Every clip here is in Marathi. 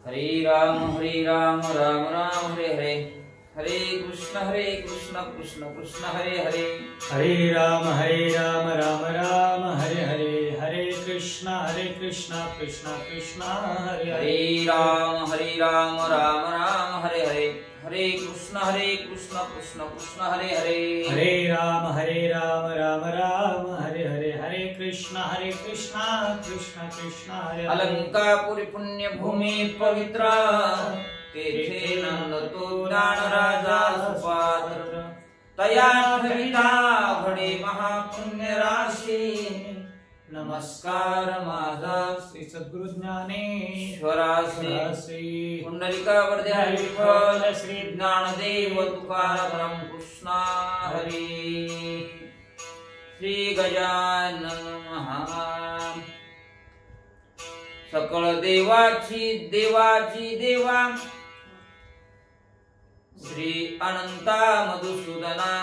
हरे राम राम राम हरे हरे, हरे कृष्ण कृष्ण कृष्ण हरे हरे, हरे राम राम राम हरे हरे, हरे कृष्ण कृष्ण कृष्ण हरे हरे, हरे राम राम राम हरे हरे, हरे कृष्ण कृष्ण कृष्ण हरे हरे, हरे राम राम राम हरे हरे, हरे कृष्ण कृष्ण कृष्ण हरे हरे। अलंकापुरी पुण्य भूमि पवित्र, तेथे नंदतो ज्ञान राजा सुपात्र, तया ठविता घडे महापुण्य राशी, नमस्कार माझा श्री सद्गुरु ज्ञानेश्वरासी, श्री पुंडलिकावर्धे विठ्ठल श्री ज्ञानदेव तुकाराम कृष्णा हरी, श्री गजानन महा सकळ देवाची देवा, श्री अनंता मधुसूदना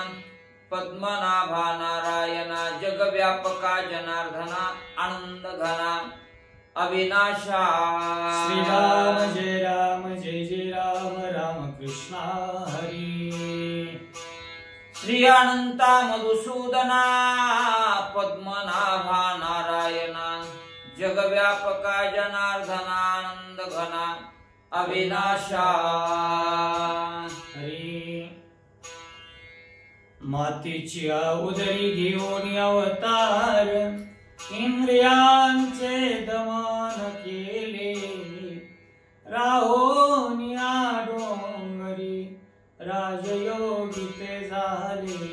पद्मनाभा नारायणा जगव्यापका जनार्दना आनंद घना अविनाशा, श्री राम जय राम राम कृष्ण हरी, श्री अनंता मधुसूदना पद्मनाभा नारायणा जगव्यापका जनार्दना आनंद घना अविनाशा हरी। मातीची उदरी घेऊन अवतार, इंद्रियांचे दमन केले, राहोनिया डोंगरी राजयोगी ते झाले,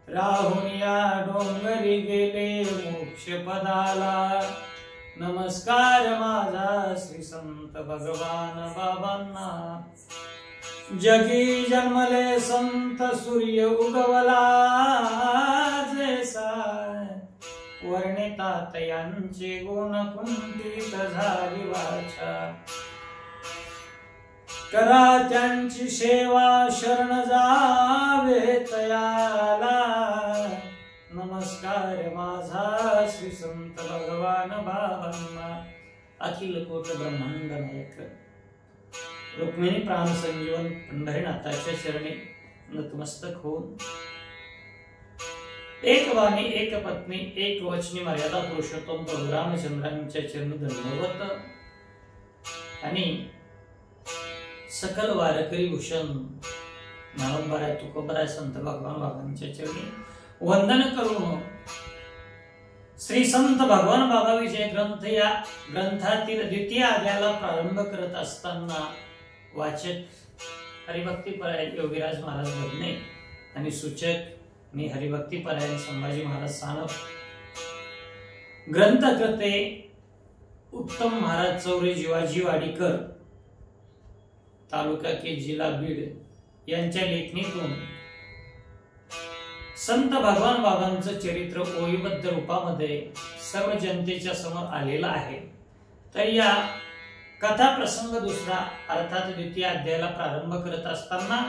राहुनिया डोंगरी गेले मोक्ष पदाला, नमस्कार माझा श्री संत भगवान बाबांना, जगी जन्मले संत सूर्य उगवला जैसा, वर्णितात यांचे गुण कुंठित झाली वाचा, करा त्यांची सेवा शरण जावे तयाला, नमस्कार माझा श्री संत भगवान बाबांना। अखिल कोट ब्रह्मांड नायक रुक्मिणी प्राण संजीवन पंढरीनाथाच्या चरणी नतमस्तक होऊन, एक वाणी एक पत्नी एक वचनी मर्यादा पुरुषोत्तम प्रभू रामचंद्रांच्या चरणी दंडवत आणि सकल वारकरी भूषण नारंबाराय तुकोबराय संत भगवान बाबांच्या चरणी वंदन करून, श्री संत भगवान बाबा विजय ग्रंथ या ग्रंथातील द्वितीय अध्यायाला प्रारंभ करत असताना वाचक हरिभक्तीपरायण योगीराज महाराज बदने आणि सूचक मी हरिभक्तीपरायण संभाजी महाराज सानप, ग्रंथकर्ते उत्तम महाराज चौरे जिवाजी वाडीकर तालुका के जिल्हा बीड यांच्या लेखणीतून संत भगवान बाबांचं चरित्र ओळीबद्ध रूपामध्ये सर्व जनतेच्या समोर आलेलं आहे। तर या कथा प्रसंग दुसरा अर्थात द्वितीय अध्यायाला प्रारंभ करत असताना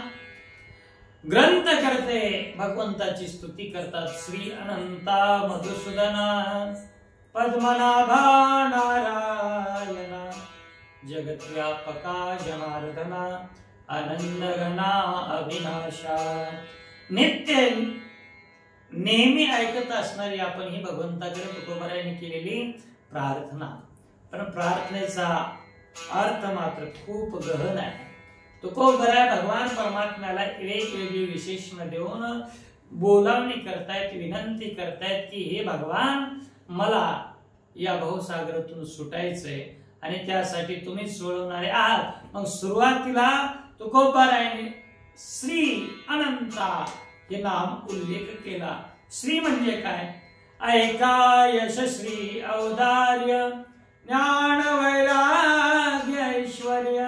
ग्रंथ करते भगवंताची स्तुती करतात। श्री अनंता मधुसूदना पद्मनाभा नारायणा जगत व्यापका जनार्दना आनंद घना अविनाशा। नित्य नेहमी ऐकत असणारी आपण ही भगवंताकडे तुकोबरायांनी केलेली प्रार्थना, पण प्रार्थनेचा अर्थ मात्र खूप गहन आहे। तुकोबराय भगवान परमात्म्याला वेगवेगळी विशेषण देऊन बोलावणी करतायत, विनंती करतायत की हे भगवान मला या भवसागरातून सुटायचंय आणि त्यासाठी तुम्ही सोडवणारे आहात। मग सुरुवातीला तुकोबरायांनी श्री अनंता हे नाम उल्लेख केला। श्री म्हणजे काय? ऐका यशस्वी औदार्य ज्ञान वैराग्य ऐश्वर्य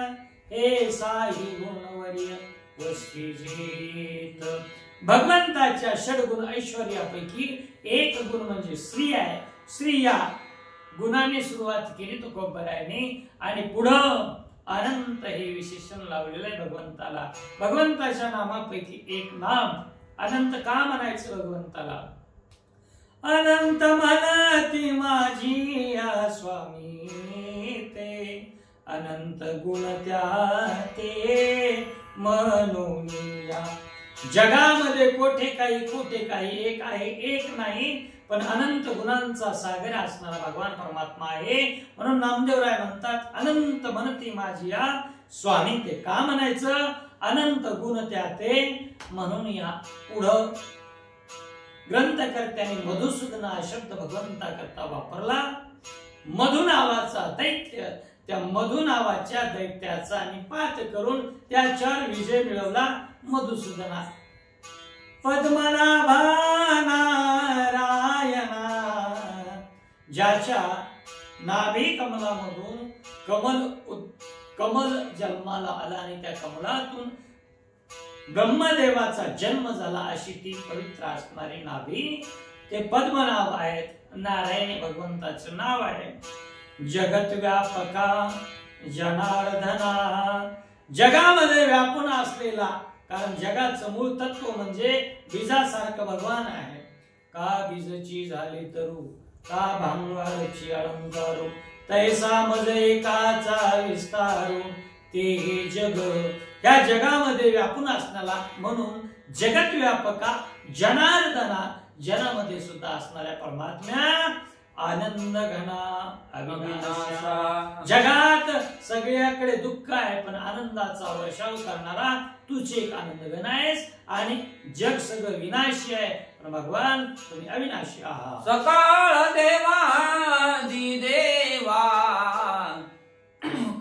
हे साई गुणवर्य वस्तीजीत। भगवंताच्या षडगुण ऐश्वर्यापैकी एक गुण म्हणजे श्री आहे। श्री या गुणाने सुरुवात केली तुकोबरायांनी आणि पुढं अनंत हे विशेषण लावलेलं आहे भगवंताला। भगवंताच्या नामापैकी एक नाम अनंत का म्हणायचं भगवंताला? अनंत म्हणती माझी या स्वामी ते अनंत गुण त्याते म्हणून या जगामध्ये कोठे काही एक आहे, एक नाही, पण अनंत गुणांचा सागर असणारा भगवान परमात्मा आहे. म्हणून नामदेवराय म्हणतात अनंत म्हणती माझी या स्वामी. ते का म्हणायचं? अनंत गुण त्याते म्हणून या. पुढं ग्रंथकर्त्याने मधुसूदन हा शब्द भगवंता करता वापरला. मधु नावाचा दैत्य, त्या मधु नावाच्या दैत्याचा निपात करून त्याच्यावर विजय मिळवला मधुसूदना. पद्मनाभा नारायणा, ज्याच्या नाभी कमलामधून कमल जन्माला आला आणि त्या कमलातून ब्रह्मदेवाचा जन्म झाला, अशी ती पवित्र असणारी नाभी ते पद्मनाभ आहेत. नारायणी भगवंताचं नाव आहे. जगत व्यापका जनार्दना, जगामध्ये व्यापून असलेला, कारण जगाचं मूळ तत्व म्हणजे बीजासारखं भगवान आहे. का बीजची झाली तरू, का भांगारची अलंकारू, तैसा मज एकाचा विस्तारू, ते हे जग, या जगामध्ये व्यापून असणारा म्हणून जगत व्यापका जनार्दना, जनामध्ये सुद्धा असणाऱ्या परमात्म्या. आनंद घना अविनाशा, जगात सगळ्याकडे दुःख आहे पण आनंदाचा वर्षाव करणारा तूच एक आनंद घन आहेस. आणि जग सगळं विनाशी आहे पण भगवान तुम्ही अविनाशी आहात. सकाळ देवादी देवा,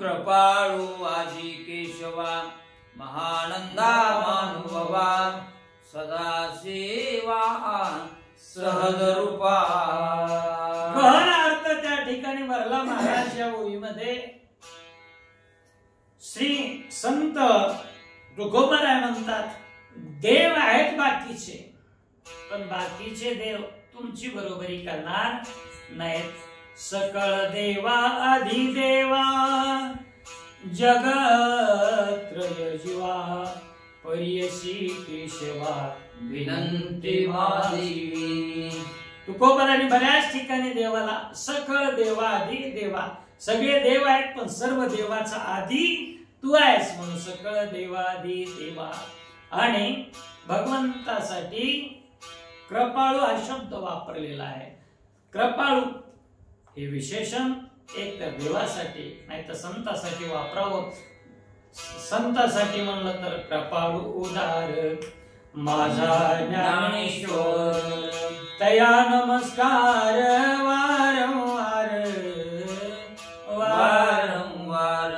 कृपाळू आजी केशवा, महानंदा मानुभवा, सदाशिवा सहज रूपा. गहन अर्थ त्या ठिकाणी भरला महाराज या ओळीमध्ये. श्री संत तुकोबाराय म्हणतात देव आहेत बाकीचे, पण बाकीचे देव तुमची बरोबरी करणार नाहीत. सकळ देवा अधिदेवा, जगत्रय जीवा, परियशी केशवा, विनंती माझी. तुकोबाराने बऱ्याच ठिकाणी देवाला सकळ देवा आधी देवा, सगळे देव आहेत पण सर्व देवाचा आधी तू आहेस म्हणून सकळ देवादी देवा. आणि भगवंतासाठी कृपाळू हा शब्द वापरलेला आहे. कृपाळू हे विशेषण एक तर देवासाठी नाही तर संतासाठी वापरावं. संतासाठी म्हणलं तर कृपाळू उदार माझा ज्ञानेश्वर, तया नमस्कार वारंवार वारंवार.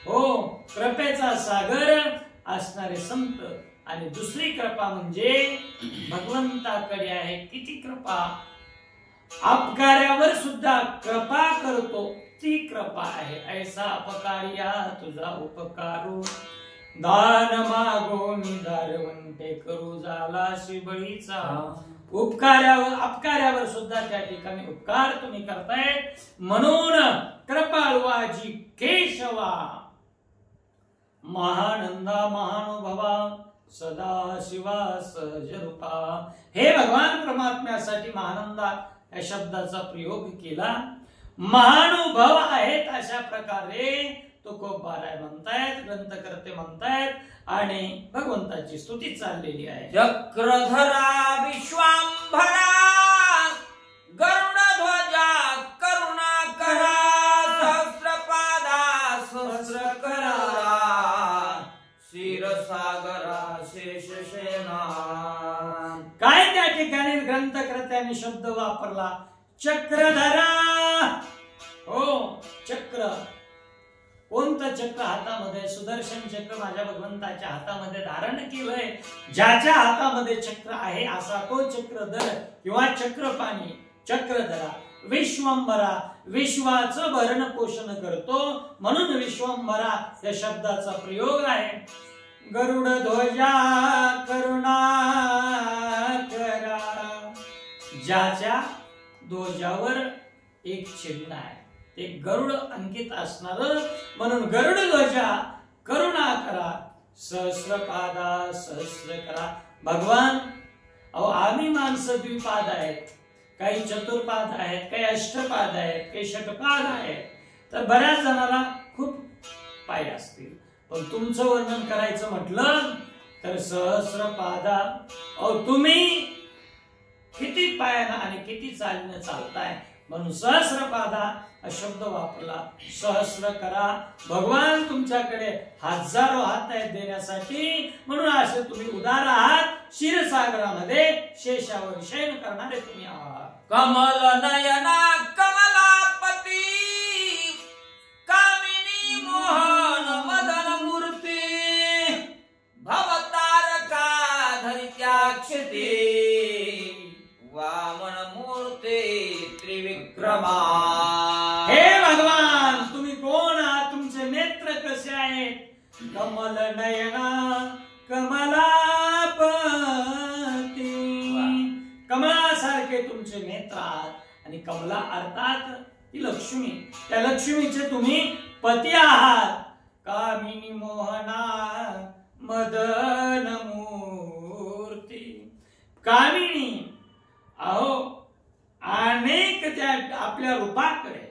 हो, कृपेचा सागर असणारे संत. आणि दुसरी कृपा म्हणजे भगवंताकडे आहे किती कृपा, अपकार्यावर सुद्धा कृपा करतो ती कृपा आहे. ऐसा अपकार्या तुझा उपकारू, दान मागो निदारवंते करू झाला शिबळीचा. अपकार्यावर सुद्धा त्या ठिकाणी उपकार तुम्ही करतायत म्हणून कृपाळवाजी केशवा, महानंदा महानुभवा, सदा शिवा सहज रूपा. हे भगवान परमात्म्यासाठी महानंदा या शब्दाचा प्रयोग केला. महानुभव आहेत अशा प्रकारे तुकोबाराय म्हणतायत, ग्रंथकर्ते म्हणतायत आणि भगवंताची स्तुती चाललेली आहे. चक्रधरा विश्वांभरा, गरुडध्वजा करुणाकरा, सहस्रपादा सहस्रकरा, क्षीरसागरा शेषसेना. काय त्या ठिकाणी ग्रंथकर्त्याने शब्द वापरला? चक्रधरा. हो, चक्र. कोणतं चक्र हातामध्ये? सुदर्शन चक्र माझ्या भगवंताच्या हातामध्ये धारण केलंय. ज्याच्या हातामध्ये चक्र आहे असा तो चक्रधर किंवा चक्रपाणी, चक्रधरा. विश्वंभरा, विश्वाचं भरण पोषण करतो म्हणून विश्वंभरा या शब्दाचा प्रयोग आहे. गरुड ध्वजा करुणा करा, ज्याच्या ध्वजावर एक चिन्ह आहे ते गरुड अंकित असणार म्हणून गरुड ध्वजा करुणा करा, सहस्रपादा सहस्र करा. भगवान अहो आम्ही माणसं द्विपाद आहेत, काही चतुर्पाद आहेत, काही अष्टपाद आहेत, काही षटपाद आहेत. तर बऱ्याच जणांना पाय असतील, पण तुमचं वर्णन करायचं म्हटलं तर सहस्रपादा. तुम्ही किती पायानं आणि किती चालीनं चालताय म्हणून सहस्रपादा हा शब्द वापरला. सहस्र करा, भगवान तुमच्याकडे हजारो हात आहेत देण्यासाठी, म्हणून असे तुम्ही उदार आहात. क्षीरसागरामध्ये शेषावर शयन करणारे तुम्ही आहात. कमल नयना कमलापती कामिनी मोहन मदन मूर्ती भवतारका धरित्याक्षते वामन मूर्ते त्रिविक्रमा. हे भगवान, तुम्ही कोण आहात? तुमचे नेत्र कसे आहेत? कमल नयना कमलापती, कमलासारखे तुमचे नेत्र आहात. आणि कमला अर्थात ती लक्ष्मी, त्या लक्ष्मीचे तुम्ही पती आहात. कामिनी मोहना मदन मूर्ती, कामिनी, अहो अनेक त्या आपल्या रूपाकडे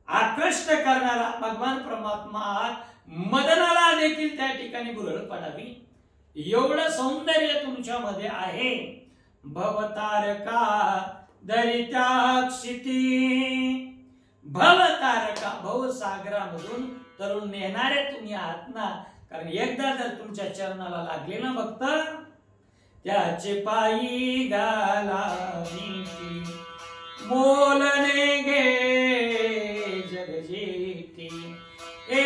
आकृष्ट करणारा भगवान परमात्मा आहात. मदनाला देखील त्या ठिकाणी बुरळ पडावी एवढं सौंदर्य तुमच्यामध्ये आहे. भवतारका दरित्याक्षिती, भवतारका, भवसागरामधून तरुण नेणारे तुम्ही आहात ना. कारण एकदा जर तुमच्या चरणाला लागले ना भक्त, त्याचे पायी घालावी मोलने गे जगजेती. ए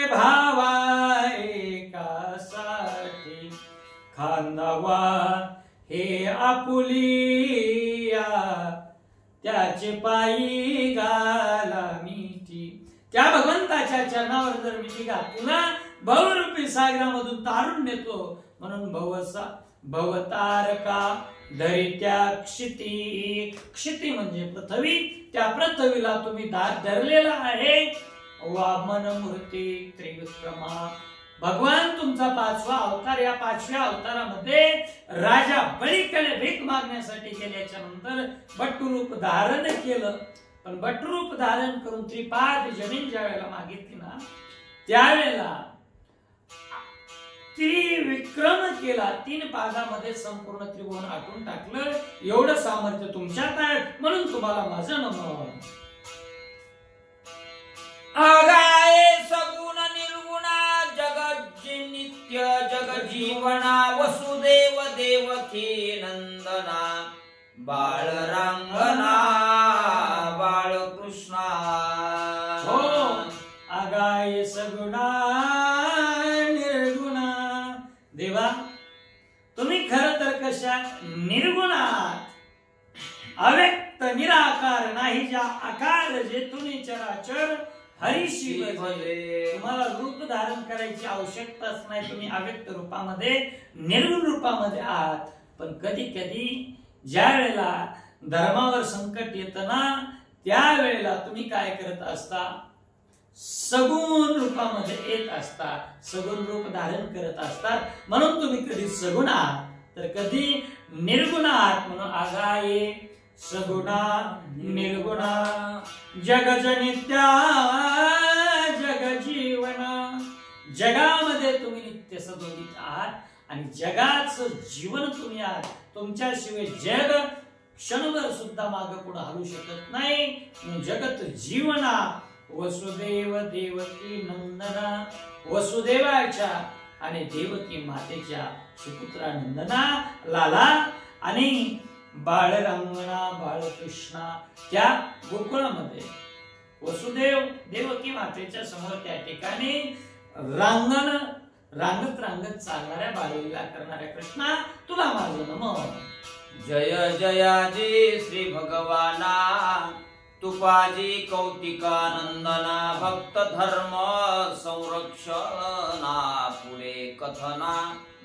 भावा एकासाठी खांदावा हे आपुलिया, त्याचे पायी घाला मिठी. त्या भगवंताच्या चरणावर जर मिठी घातली ना, भवरूपी सागरामधून तारून नेतो. म्हणून भवतारका धरित्या क्षिती, क्षिती म्हणजे पृथ्वी, त्या पृथ्वीला तुम्ही दार धरलेला आहे. वामन मूर्ती त्रिविक्रमा, भगवान तुमचा 5वा अवतार. या 5व्या अवतारामध्ये राजा बळीकडे भीक मागण्यासाठी गेल्याच्या नंतर बटरूप धारण केलं. पण बटरूप धारण करून त्रिपाद जमीन ज्या वेळेला मागितली ना, त्यावेळेला त्रिविक्रम केला. 3 पादामध्ये संपूर्ण त्रिभुवन आटून टाकलं. एवढं सामर्थ्य तुमच्यात आहे, म्हणून तुम्हाला माझं नमन. आगाये सगुण निर्गुणा जगज्जी नित्य जगजीवना वसुदेव देवकी नंदना बाळरांगना बाळकृष्णा. हो, आगाये सगुणा निर्गुणा. देवा, तुम्ही खरं तर कशा निर्गुणात, अव्यक्त निराकार नाही, ज्या आकार जे तुम्ही चराचर हरिशी भजे. तुम्हाला रूप धारण करायची आवश्यकताच नाही. तुम्ही अव्यक्त रूपामध्ये, निर्गुण रूपामध्ये आहात. पण कधी कधी ज्या वेळेला धर्मावर संकट येतं ना, त्यावेळेला तुम्ही काय करत असता? सगुण रूपामध्ये येत असता, सगुण रूप धारण करत असतात. म्हणून तुम्ही कधी सगुण आहात तर कधी निर्गुण आहात. म्हणून आगाये सगुणा निर्गुणा जगजनित्या जगजीवना. जगामध्ये तुम्ही नित्य सदोदित आहात आणि जगाचं जीवन तुम्ही आहात. तुमच्याशिवाय जग क्षणभर सुद्धा मागे पुढे हलू शकत नाही. जगत जीवना वसुदेव देवकी नंदना, वसुदेवाच्या आणि देवकी मातेच्या सुपुत्रा नंदना लाला आणि बाळरंगना बाळकृष्णा. त्या गोकुळामध्ये वसुदेव देवकी मातेच्या समोर त्या ठिकाणी रांगत रांगत चालणाऱ्या बाळलीला करणाऱ्या कृष्णा, तुला माझं नमन. जय जयाजी श्री भगवाना तुपाजी कौतिकानंदना भक्त धर्म संरक्षणा पुढे कथना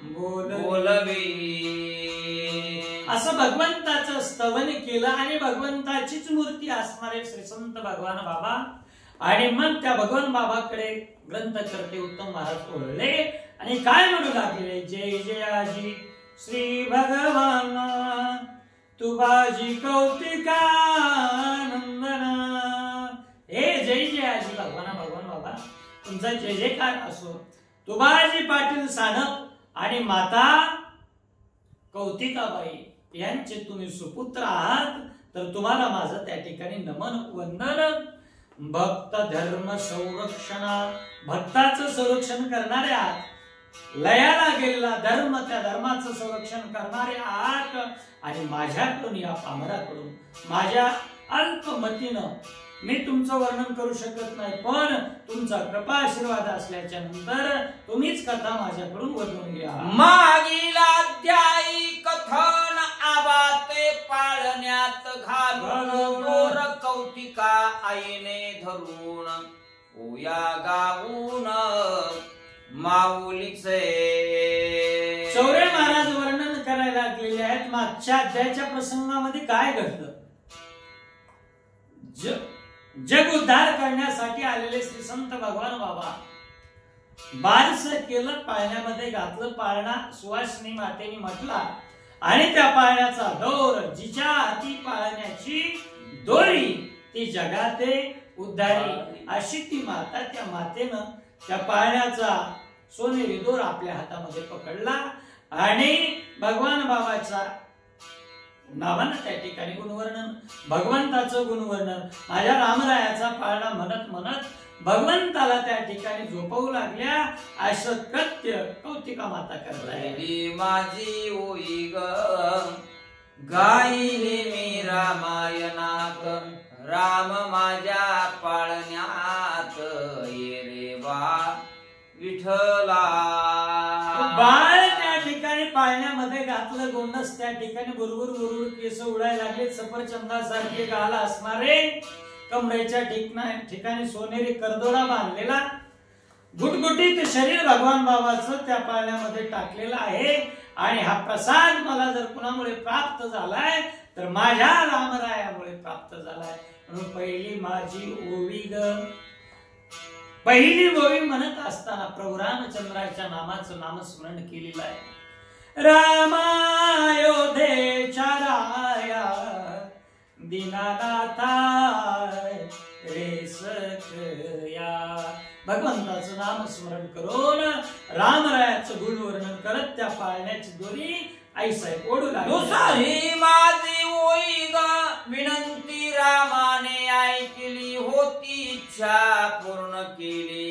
बोलवी. असं भगवंताचं स्तवन केलं आणि भगवंताचीच मूर्ती असणारे श्री संत भगवान बाबा. आणि मग त्या भगवान बाबाकडे ग्रंथकर्ते उत्तम महाराज ओळले आणि काय म्हणू लागले? जय जयाजी श्री भगवाना तुबाजी कौतिका नंदना. हे जय जयाजी भगवान बाबा, तुमचा जय जयकार असो. तुबाजी पाटील सानप आणि माता कौतिकाबाई यांचे तुम्ही सुपुत्र आहात, तर तुम्हाला माझं त्या ठिकाणी नमन वंदन. भक्त धर्म संरक्षणा, भक्ताचं संरक्षण करणारे आहात. लयाला गेलेला धर्म, त्या धर्माचं संरक्षण करणारे आहात. आणि माझ्याकडून, या पामराकडून, माझ्या अल्पमतीनं मी तुमचं वर्णन करू शकत नाही, पण तुमचा कृपा आशीर्वाद असल्याच्या नंतर तुम्हीच कथा माझ्याकडून वदवून घ्या. मागील अध्यायी कथन आबाते पाळण्यात घालून दोर कौतिका आईने धरून ओया गाऊन माऊलीचे. चौरे महाराज वर्णन करायला लागलेले आहेत. मागच्या अध्यायाच्या प्रसंगामध्ये काय घडलं? जग उद्धार करण्यासाठी आलेले श्री संत भगवान बाबा बारस केलं, पाळण्यामध्ये घातलं. पाळणा सुवासिनी मातेने म्हटला आणि त्या पाळण्याचा दोर, जिच्या हाती पाळण्याची दोरी ती जगाते उद्धारी, अशी ती माता. त्या मातेनं त्या पाळण्याचा सोनेरी दोर आपल्या हातामध्ये पकडला आणि भगवान बाबाचा नावानं त्या ठिकाणी गुणवर्णन, भगवंताचं गुणवर्णन, माझ्या रामरायाचा पाळणा म्हणत म्हणत भगवंताला त्या ठिकाणी झोपवू लागल्या. असं कृत्य कौतिका माता करताय. माझी ओई ग गायली मी रामायणात, राम माझ्या पाळण्यात ये रे बा विठ्ठला. बाळ त्या ठिकाणी पाळण्यामध्ये घातलं. गोंडस त्या ठिकाणी बुरबुर बुरबुर केस उडायला लागले. सफरचंदासारखे गाल असणारे, कमरेच्या ठिकाणी सोनेरी करदोडा बांधलेला, गुटगुटीत शरीर भगवान बाबाचं त्या पाळण्यामध्ये टाकलेलं आहे. आणि हा प्रसाद मला जर कुणामुळे प्राप्त झालाय तर माझ्या रामरायामुळे प्राप्त झालाय. म्हणून पहिली माझी ओवी ग, पहिली ओवी म्हणत असताना प्रभू रामचंद्राच्या नामाचं नामस्मरण केलेलं आहे. रामायोध्येच्या राया दीनानाथा रे सखया. भगवंताचं नाम स्मरण करून रामरायाचं गुणवर्णन करत त्या पाळण्याची दोरी आईसाहेब ओढू लागली. माझी ओई ग विनंती रामाने ऐकली, होती इच्छा पूर्ण केली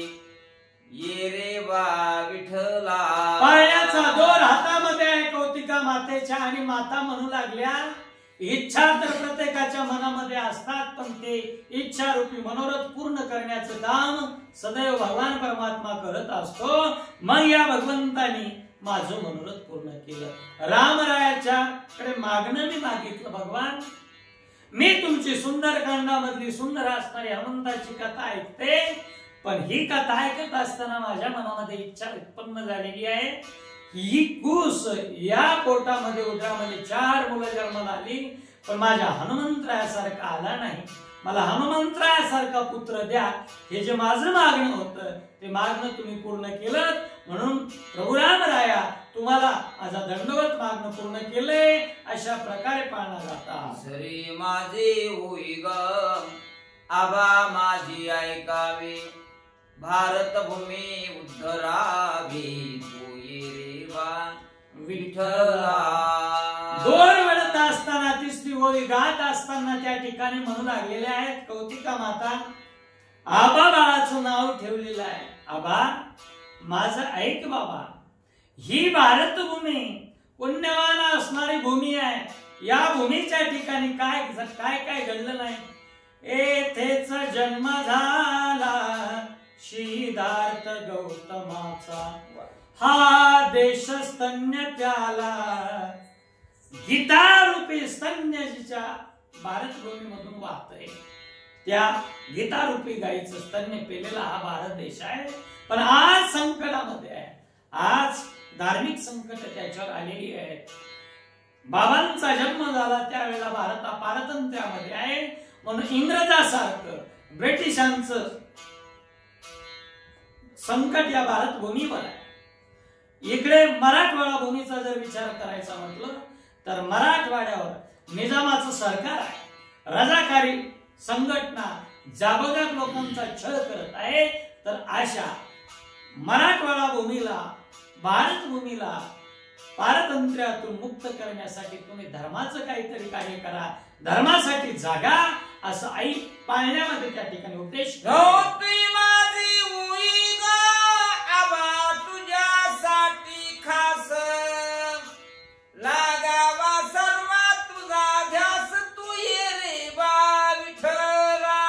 ये रे बा विठ्ठला. पाळण्याचा दोर हातामध्ये आहे कौतिका मातेच्या. आणि माता म्हणू लागल्या, इच्छा तर प्रत्येकाच्या मनामध्ये असतात, पण ते इच्छा रूपी मनोरथ पूर्ण करण्याचं काम सदैव भगवान परमात्मा करत असतो. मग या भगवंतानी माझं मनोरथ पूर्ण केलं. रामरायाच्या कडे मागणं मी मागितलं, भगवान मी तुमची सुंदरकांडामधली सुंदर असणारी हनुमंताची कथा ऐकते, पण ही कथा ऐकत असताना माझ्या मनामध्ये इच्छा उत्पन्न झालेली आहे. ही कूस या पोटामध्ये उदरामध्ये 4 मुलं जन्माला आली, पण माझ्या हनुमंतरायासारखा आला नाही. मला हनुमंतरायासारखा पुत्र द्या, हे जे माझं मागणं होतं ते मागणं तुम्ही पूर्ण केलं. म्हणून प्रभू रामराया तुम्हाला माझा दंडवत मागणं पूर्ण केलंय. अशा प्रकारे पाळणा जाता. सरी माझे होई ग आबा माझी ऐकावे, भारत भूमी उद्धरावी तू ये रे बा विठ्ठला. दोर वेळत असताना, तिसरी ओवी गात असताना त्या ठिकाणी म्हणू लागलेले आहेत कौतिका माता. आबा बाळाचं नाव ठेवलेलं आहे. आबा माझं ऐक बाबा, ही भारत भूमी पुण्यवान असणारी भूमी आहे. या भूमीच्या ठिकाणी काय काय घडलं नाही. येथेच जन्म झाला सिद्धार्थ गौतमाचा, हा देश स्तन्य प्याला. गीता रूपी स्तन्य जिच्या भारत भूमीमधून वाहतोय, त्या गीता रूपी गायीचं स्तन्य पेलेला हा भारत देश आहे. पण आज संकटामध्ये आहे. आज धार्मिक संकट त्याच्यावर आलेली आहेत. बाबांचा जन्म झाला त्यावेळेला भारत पारतंत्र्यामध्ये आहे. म्हणून इंग्रजासारखं ब्रिटिशांचं संकट या भारत भूमीवर आहे. इकडे मराठवाडा भूमीचा जर विचार करायचा म्हटलं तर मराठवाड्यावर निजामाचं सरकार आहे. रजाकारी संघटना जागोजाग लोकांचा छळ करत आहे. तर अशा मराठवाडा भूमीला, भारत भूमीला पारतंत्र्यातून मुक्त करण्यासाठी तुम्ही धर्माचं काहीतरी कार्य करा, धर्मासाठी जागा, असं आई पाळण्यामध्ये त्या ठिकाणी उपदेश तुझ्यासाठी खास लागावा सर्वा तुझा ध्यास, तू ये रे बा विठ्ठला.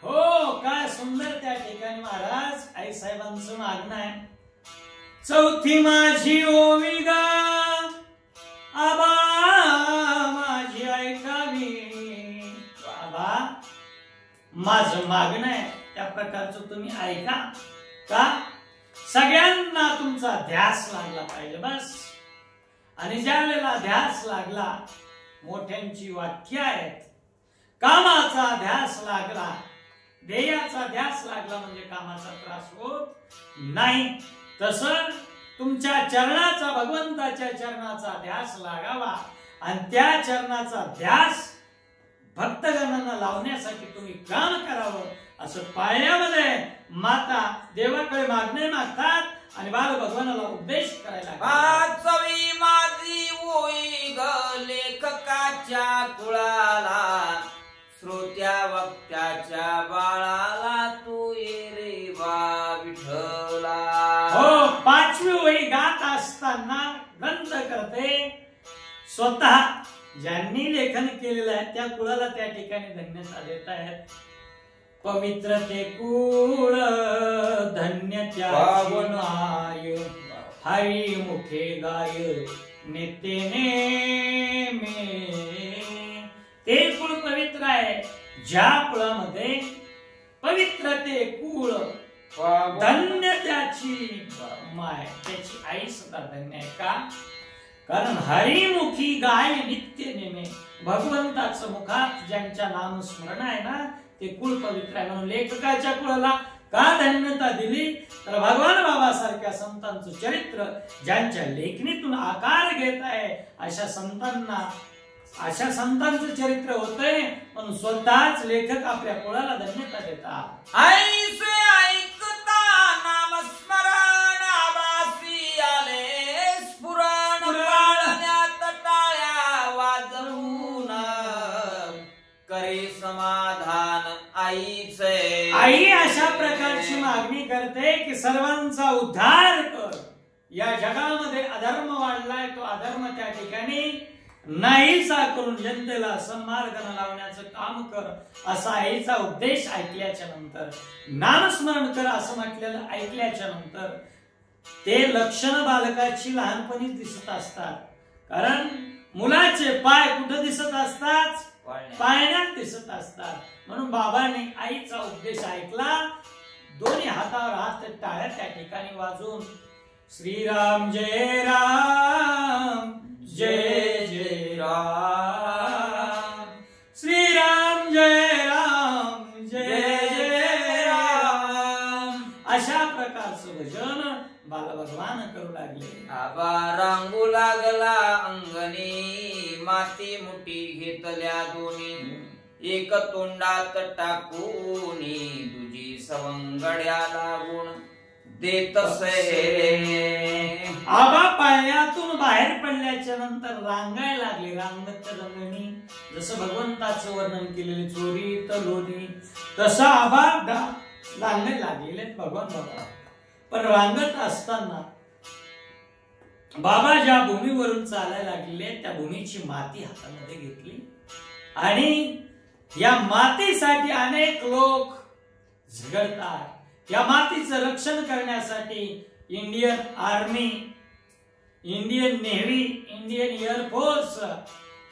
हो, काय सुंदर त्या ठिकाणी महाराज आई साहेबांचं मागणं आहे. चौथी माझी ओवी गा आबा माझी ऐकावी. आबा माझं मागणं आहे त्या प्रकारचं तुम्ही ऐका. का सगळ्यांना तुमचा ध्यास लागला पाहिजे बस. आणि ज्या वेळेला ध्यास लागला, मोठ्यांची वाक्य आहेत, कामाचा ध्यास लागला, ध्येयाचा ध्यास लागला म्हणजे कामाचा त्रास होत नाही. तसं तुमच्या चरणाचा, भगवंताच्या चरणाचा ध्यास लागावा आणि त्या चरणाचा ध्यास भक्तगणांना लावण्यासाठी तुम्ही काम करावं, असं पाळण्यामध्ये माता देवाकडे मागणे मागतात आणि बाल भगवानाला उपदेश करायला. वाचवी माझी ओई ग लेखकाच्या कुळाला, श्रोत्या वक्त्याच्या बाळाला, तू ये रे बा विठ्ठला. हो, पाचवी ओळी गात असताना ग्रंथ करते स्वतः ज्यांनी लेखन केलेलं आहे त्या कुळाला त्या ठिकाणी धन्यता देत आहेत. पवित्र ते कुळ धन्य त्याची माय, हरी मुखे गाय नित्य नेमे. ते कुळ पवित्र आहे ज्या कुळामध्ये पवित्र ते कुळ, धन्य त्याची माय, त्याची आई सुद्धा धन्य आहे. का? कारण हरिमुखी गाय नित्य नेमे, भगवंताचं मुखात ज्यांच्या नामस्मरण आहे ना ते कुळ पवित्र आहे. म्हणून लेखकाच्या कुळाला का धन्यता दिली, तर भगवान बाबा सारख्या संतांचं चरित्र ज्यांच्या लेखणीतून आकार घेत आहे अशा संतांचं चरित्र होतंय, म्हणून स्वतःच लेखक आपल्या कुळाला धन्यता देतात. ऐसे ऐकता नामस्मरण आवासी आले स्फुरण, पाळण्यात टाळ्या वाजवून करे समाधान आईचे. आई अशा प्रकारची मागणी करते की सर्वांचा उद्धार कर. या जगामध्ये अधर्म वाढलाय, तो अधर्म त्या ठिकाणी नाहीसा करून जनतेला सन्मार्गाने लावण्याचं काम कर, असा आईचा उपदेश ऐकल्याच्या नंतर, नामस्मरण कर असं म्हटलेलं ऐकल्याच्या नंतर ते लक्षण बालकाची लहानपणीच दिसत असतात. कारण मुलाचे पाय कुठं दिसत असतात? पाळण्यात दिसत असतात. म्हणून बाबाने आईचा उपदेश ऐकला, दोन्ही हातावर हात टाळ्या त्या ठिकाणी वाजून श्रीराम जय राम जय जय राम, श्रीराम जय राम जय जय राम, अशा प्रकारचं भजन बाल भगवान करू लागले. आबा रांगू लागला अंगणी, माती मुठी घेतल्या दोन्ही, एक तोंडात टाकूनी, दुजी सवंगड्या लागून देत से. आबा पाळण्यातून बाहेर पडल्याच्या नंतर रांगायला लागले. रांगत रंगणी, जसं भगवंताचं वर्णन केलेले चोरी तलोनी, तसं आबा रांगायला लागलेले भगवान बाबा. पण रांगत असताना बाबा ज्या भूमीवरून चालायला लागलेले त्या भूमीची माती हातामध्ये घेतली आणि या मातीसाठी अनेक लोक झगडतात. या मातीचं रक्षण करण्यासाठी Indian army, Indian navy, Indian air force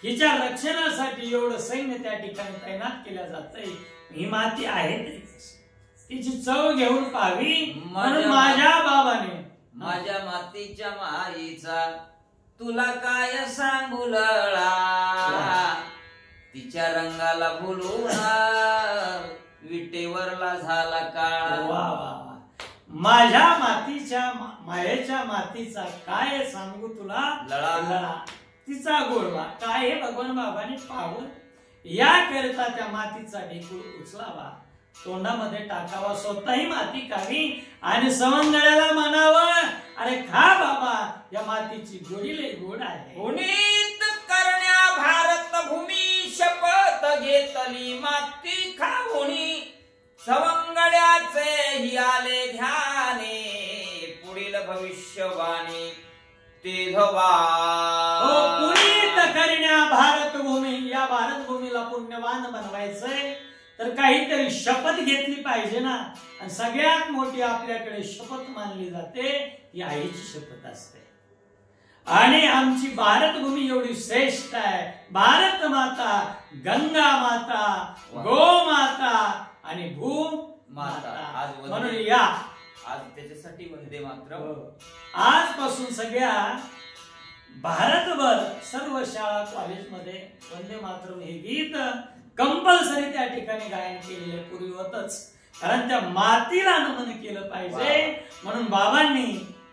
हिच्या रक्षणासाठी एवढं सैन्य त्या ठिकाणी तैनात केलं जातंय. ही माती आहे तिची चव घेऊन पाहावी म्हणून माझ्या बाबाने माझ्या मातीच्या माईचा तुला काय सांगू लळा, तिच्या रंगाला बोलून विटेवरला झाला काळा. माझ्या मातीच्या मायेच्या मातीचा काय सांगू तुला लळा, तिचा गोडवा काय हे भगवान बाबाने पाहून या करता त्या मातीचा ढेकूळ उचलावा तोंडामध्ये टाकावा, स्वतःही माती खावी आणि सवंगड्याला म्हणावं, अरे खा बाबा, या मातीची गोडी लय गोड आहे. पुनीत करण्या भारत भूमी शपथ घेतली माती खाऊनी, सवंगड्याचे ही आले ध्याने, पुढील भविष्यवाणी ते धवा. पुनीत करण्या भारत भूमी, या भारत भूमीला पुण्यवान बनवायचंय तर काहीतरी शपथ घेतली पाहिजे ना. आणि सगळ्यात मोठी आपल्याकडे शपथ मानली जाते ही आईची शपथ असते. आणि आमची भारत भूमी एवढी श्रेष्ठ आहे. भारत माता, गंगा माता, गो माता आणि भू माता. म्हणून या आज त्याच्यासाठी वंदे मातरम. आजपासून सगळ्या भारतभर सर्व शाळा कॉलेजमध्ये वंदे मातरम हे गीत कंपल्सरी त्या ठिकाणी गायन केलेले पूर्वी होतच. कारण त्या मातीला नमन केलं पाहिजे. म्हणून बाबांनी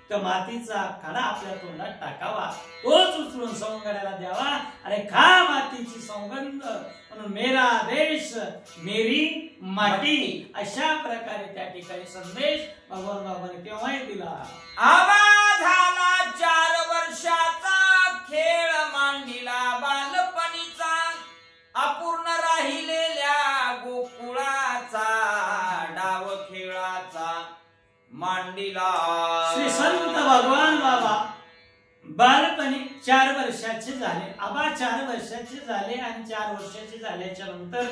त्या मातीचा खडा आपल्या तोंडात टाकावा, तोच उचलून सवंगड्याला द्यावा. अरे खा मातीची सौगंध, म्हणून मेरा देश मेरी माटी, अशा प्रकारे त्या ठिकाणी संदेश भगवान बाबांनी तेव्हाही दिला. आवाज झाला 4 वर्षाचा, खेळ मांडीला बालपणीचा, अपूर्ण राहिलेल्या गोकुळाचा, डाव खेळाचा मांडीला. श्री संत भगवान बाबा बालपणी 4 वर्षाचे झाले. आबा 4 वर्षाचे झाले आणि 4 वर्षाचे झाल्याच्या नंतर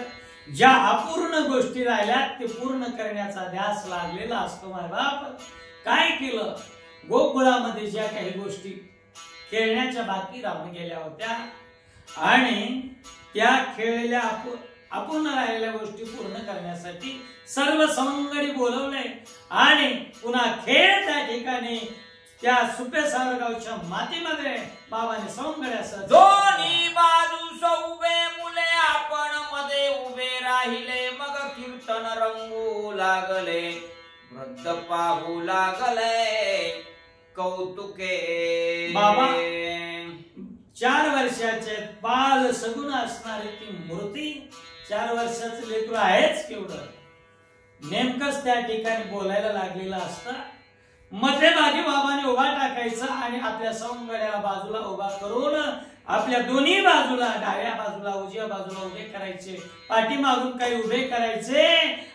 ज्या अपूर्ण गोष्टी राहिल्या ते पूर्ण करण्याचा ध्यास लागलेला असतो. माय बाप काय केलं, गोकुळामध्ये ज्या काही गोष्टी खेळण्याच्या बाकी राहून गेल्या होत्या आणि त्या खेळलेल्या अपूर्ण राहिलेल्या गोष्टी पूर्ण करण्यासाठी सर्व सवंगडी बोलवले आणि पुन्हा खेळ त्या ठिकाणी त्या सुपे सावरगावच्या मातीमध्ये बाबाने सवंगड्यासह दोन्ही बाजूस उभे मुले आपण मध्ये उभे राहिले, मग कीर्तन रंगू लागले, वृद्ध पाहू लागले कौतुके. बाबा 4 वर्षाचे बाल सगुण असणारी ती मूर्ती, 4 वर्षाचं लेकरू आहेच केवढं, नेमकंच त्या ठिकाणी बोलायला लागलेला असता. मध्यभागी बाबाने उभा टाकायचा आणि आपल्या सवंगड्याला बाजूला उभा करून आपल्या दोन्ही बाजूला, डाव्या बाजूला उजव्या बाजूला उभे करायचे, पाठीमागून काही उभे करायचे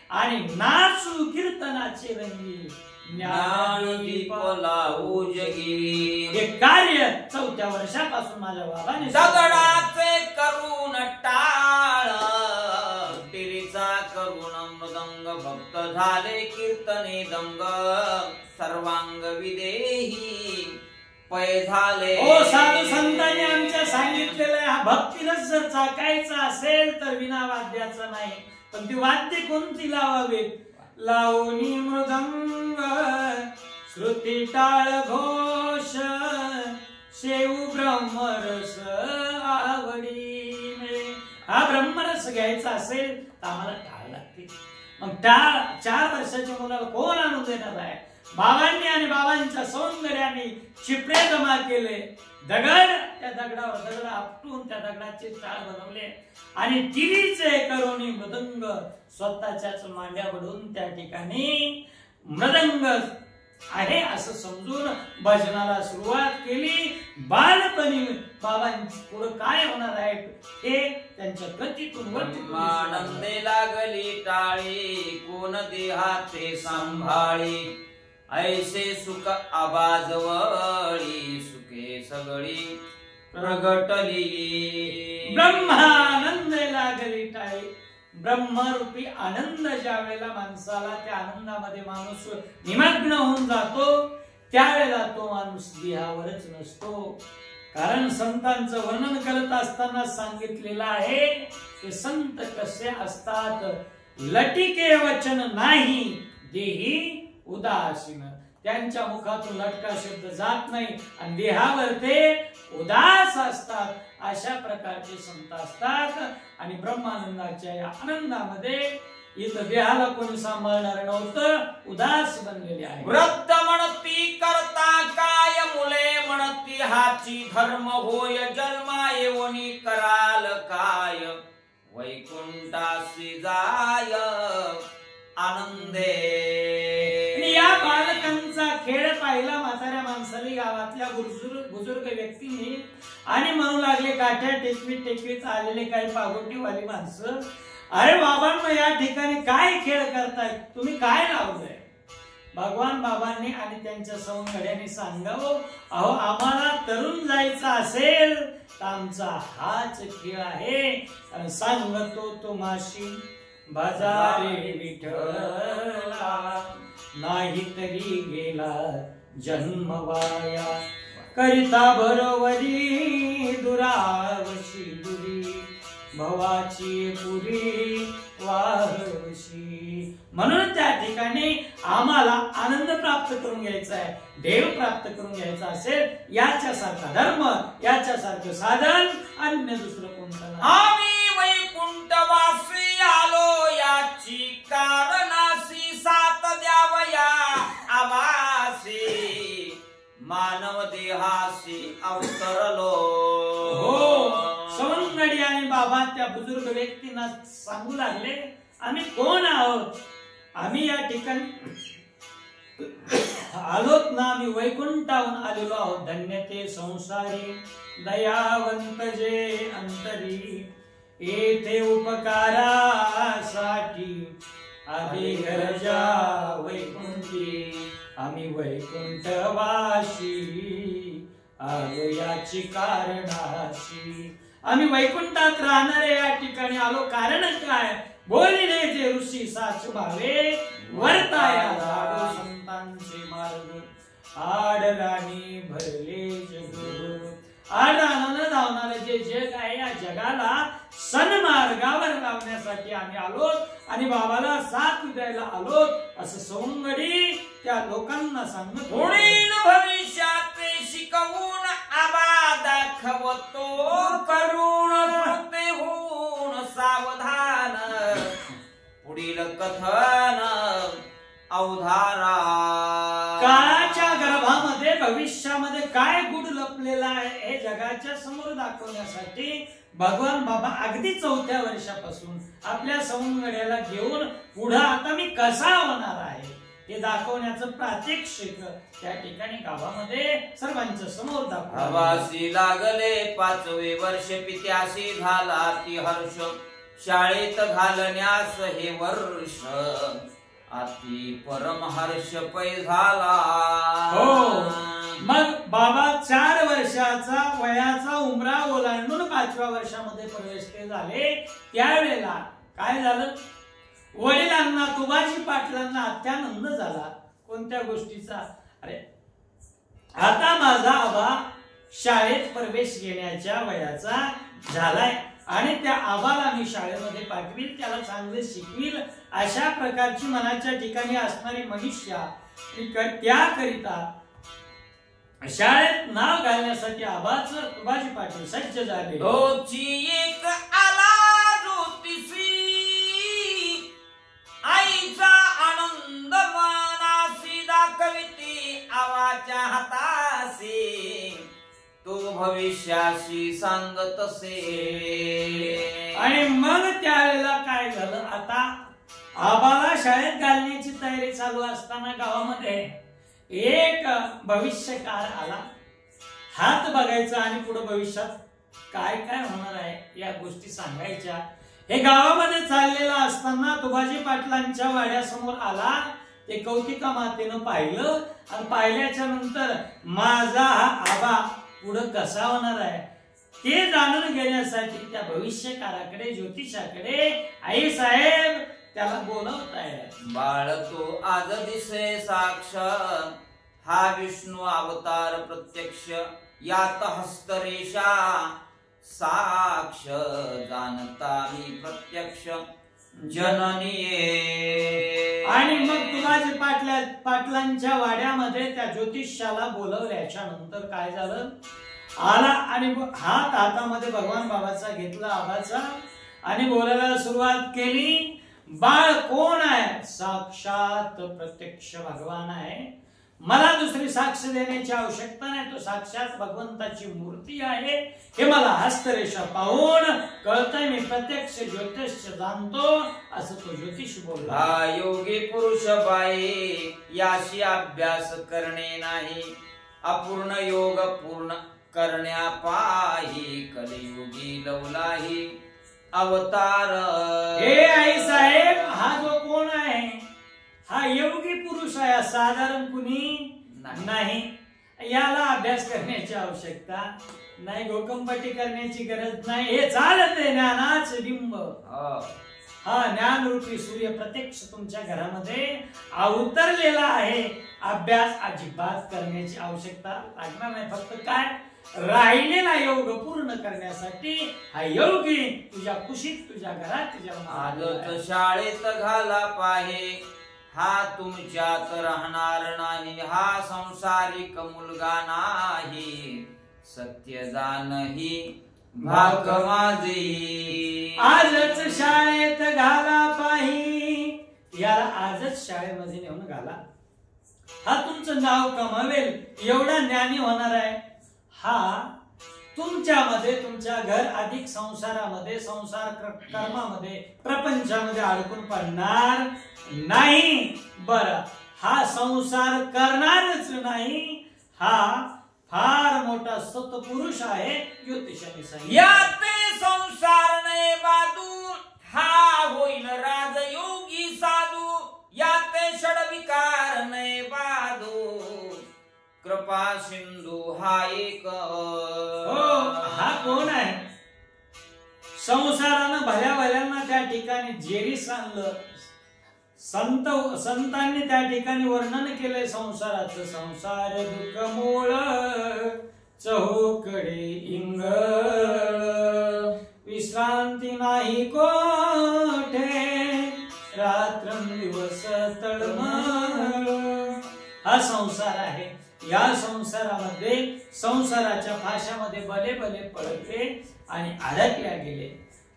आणि नाचू कीर्तनाचे रंगी, ज्ञानदीप लावू जगी. हे कार्य 4थ्या वर्षापासून माझ्या बाबाने दगडाचे करून टाळ, टिरीचा करून मृदंग, भक्त झाले कीर्तने दंग, सर्वांग विदेही पै झाले. ओ साधू संतांनी आमच्या सांगितलेलं हा भक्तीनच जर चाकायचा असेल तर विना वाद्याचा नाही. पण ती वाद्य कोणती लावावीत, लावणी मृदंग, श्रुती टाळ घोष, शेऊ ब्रह्मरस आवडीने. हा ब्रह्मरस घ्यायचा असेल तर आम्हाला टाळ लागते. मग टाळ 4 वर्षाच्या मुलाला कोण आणून देणार आहे. बाबांनी आणि बाबांच्या सौंदर्याने चिपळे जमा केले, दगड, त्या दगडावर दगड आपटून त्या दगडाचे टाळ बनवले आणि टिरीचे करोनी मृदंग स्वतःच्याच मांड्या वडून त्या ठिकाणी मृदंग आहे असं समजून भजनाला सुरुवात केली. बालपणी बाबांची पुढे काय होणार आहे हे त्यांच्या कृतीतून आनंदे लागली टाळी, कोण देहाते सांभाळी, ऐसे सुख आबाजवळी, सुखे सगळी प्रगटली. ब्रह्मानंद लागली टाळी. ब्रह्मरूपी आनंद ज्या वेळेला माणसाला, त्या आनंदामध्ये माणूस निमग्न होऊन जातो त्यावेळेला तो माणूस देहावरच नसतो. कारण संतांचं वर्णन करत असताना सांगितलेलं आहे ते संत कसे असतात, लटिके वचन नाही देही उदासीन. त्यांच्या मुखातून लटका शब्द जात नाही आणि देहावर ते उदास असतात. अशा प्रकारचे संत असतात आणि ब्रह्मानंदाच्या या आनंदामध्ये इथं देहाला कोणी सांभाळणार नव्हतं, उदास बनलेले आहे. वृद्ध म्हणती करता काय, मुले म्हणती हाची धर्म होय, जन्मा येवनी कराल काय, वैकुंठासी जाय आनंदे. आणि या बालकांचा खेळ पाहिला म्हाताऱ्या माणसाने, गावातल्या बुजुर्ग व्यक्तींनी, आणि म्हणू लागले काठ्या टेकवीत आलेले काही पागोटीवाली माणसं, अरे बाबांनो या ठिकाणी काय खेळ करताय, तुम्ही काय लावलंय? भगवान बाबांनी आणि त्यांच्या सवंगड्यांनी सांगावं, अहो आम्हाला तरुण जायचं असेल तर आमचा हाच खेळ आहे. सांगतो तुम्हाशी बाजारे विठ्ठला, नाही तरी गेला जन्म वाया, करिता बरोबरी दुरावशी दुरी, भवाची पुरी वाहशी. म्हणून त्या ठिकाणी आम्हाला आनंद प्राप्त करून घ्यायचा आहे, देव प्राप्त करून घ्यायचा असेल, याच्यासारखा धर्म, याच्यासारखं साधन अन्य दुसरं कोणतं नाही. आम्ही वैकुंठवासी आलो, याची कारणासी साथ द्यावया आवासी, मानव देहासी अवतरलो. हो, सवंगडी आणि बाबा त्या बुजुर्ग व्यक्तींना सांगू लागले, आम्ही कोण आहोत? आम्ही या ठिकाणी आलोत ना, आम्ही वैकुंठाहून आलेलो आहोत. धन्य ते संसारी दयावंत जे अंतरी, येथे उपकारासाठी आधी गरजा वैकुंठी, आम्ही वैकुंठवासी आलो याची कारणाशी. आम्ही वैकुंठात राहणारे या ठिकाणी आलो, कारण काय? बोलिले जे ऋषी साच भावे, वर्ताया झाडो संतांचे मार्ग, आडराणी भरले जग. आडरानं धावणारे जे जग आहे, या जगाला सन्मार्गावर लावण्यासाठी आम्ही आलोत आणि बाबाला साथ द्यायला आलोत, असं सवंगडी त्या लोकांना सांगत. पुढील भविष्यात शिकवून आबा दाखवतो, करुण कृते होऊन सावधान, पुढील कथन अवधारा. काळाच्या गर्भामध्ये भविष्यामध्ये काय गुढ लपलेला आहे हे जगाच्या समोर दाखवण्यासाठी भगवान बाबा अगदी 4थ्या वर्षापासून आपल्या सवंगड्याला घेऊन पुढे आता मी कसा होणार आहे हे दाखवण्याचं प्रात्यक्षिक त्या ठिकाणी गावामध्ये सर्वांच्या समोर दाखवलं. आवासी लागले 5वे वर्ष, पित्याशी झाला अति हर्ष, शाळेत घालण्यास हे वर्ष अति परमहर्ष पै झाला. हो, मग बाबा 4 वर्षाचा वयाचा उमरा ओलांडून 5व्या वर्षामध्ये प्रवेश झाले. त्यावेळेला काय झालं? वडिलांना, तुबाजी पाटलांना अत्यानंद झाला. कोणत्या गोष्टीचा? अरे आता माझा आबा शाळेत प्रवेश घेण्याच्या वयाचा झालाय आणि त्या आबाला मी शाळेमध्ये पाठवील, त्याला चांगले शिकवील, अशा प्रकारची मनाच्या ठिकाणी असणारी मनुष्या त्याकरिता शाळेत नाव घालण्यासाठी आबाच तुबाजी पाटील सज्ज झाले. रोजची एक आला ज्योतिषी, आईचा आनंद मनासी दाखविती, आवाच्या हातासी तो भविष्याशी सांगत असे. आणि मग त्यावेळेला काय झालं? आता आबाला शाळेत घालण्याची तयारी चालू असताना गावामध्ये एक भविष्यकार आला. हात बघायचा आणि पुढे भविष्यात काय काय होणार आहे या गोष्टी सांगायच्या. हे गावामध्ये चाललेला असताना तुबाजी पाटलांच्या वाड्यासमोर आला. ते कौतिका मातेनं पाहिलं आणि पाहिल्याच्या नंतर माझा हा आबा पुढे कसा होणार आहे ते जाणून घेण्यासाठी त्या भविष्यकाराकडे, ज्योतिषाकडे आई साहेब त्याला बोलवताय. बाळ तो आज दिसे साक्ष, हा विष्णू अवतार प्रत्यक्ष, यात हस्तरेषा साक्ष, जाणता मी प्रत्यक्ष जननीये. आणि मग तुबाजी पाटलांच्या वाड्यामध्ये त्या ज्योतिषाला बोलवल्याच्या नंतर काय झालं? आला आणि हात हातामध्ये भगवान बाबाचा घेतला, आबाचा, आणि बोलायला सुरुवात केली. बाळ कोण आहे? साक्षात प्रत्यक्ष भगवान आहे. मला दुसरी साक्ष देण्याची आवश्यकता नाही, तो साक्षात भगवंताची मूर्ती आहे हे मला हस्तरेषा पाहून कळतंय, मी प्रत्यक्ष ज्योतिष जाणतो, असं तो ज्योतिष बोलला. हा योगी पुरुष बाई याशी अभ्यास करणे नाही, अपूर्ण योग पूर्ण करण्या पाही, कलियुगी लवलाही अवतार. हे आई साहेब, हा जो कोण आहे हा योगी पुरुष आहे, साधारण कुणी नाही. याला अभ्यास करण्याची आवश्यकता नाही, घोकंपट्टी करण्याची गरज नाही, हे चालत आहे ज्ञानाचं बिंब. हा ज्ञानरूपी सूर्य प्रत्यक्ष तुमच्या घरामध्ये अवतरलेला आहे. अभ्यास अजिबात करण्याची आवश्यकता लागणार नाही. फक्त काय राहिलेला योग पूर्ण करण्यासाठी हा योगी तुझ्या कुशीत, तुझ्या घरात, तुझ्या आजच शाळेत घाला पाहे, हा तुमच्यात राहणार नाही, हा संसारिक मुलगा नाही, सत्य जाणही भाग माझी. आजच शाळेत घाला पाही, याला आजच शाळेमध्ये नेऊन घाला. हा तुमचं नाव कमावेल, एवढा ज्ञानी होणार आहे. हा तुमच्यामध्ये, तुमच्या घर अधिक संसारामध्ये, संसार कर्मामध्ये, प्रपंचामध्ये अडकून पडणार नाही. बरं, हा संसार करणारच नाही, हा फार मोठा सत्पुरुष आहे ज्योतिषाने सांगितले. याते संसार नये बादू, हा होईल राजयोगी साधू, याते षडविकार नये बादू, कृपा सिंधू हा एक. हा कोण आहे? संसारानं भल्या भल्यांना त्या ठिकाणी जेरीस आणलं. संतांनी त्या ठिकाणी वर्णन केलंय संसाराचं. संसार दुःख मूळ चहूकडे इंग, विश्रांती नाही कोठे, रात्रंदिवस तळमळ. हा संसार आहे. या संसारामध्ये, संसाराच्या फाशामध्ये भले भले पडले आणि अडकल्या गेले.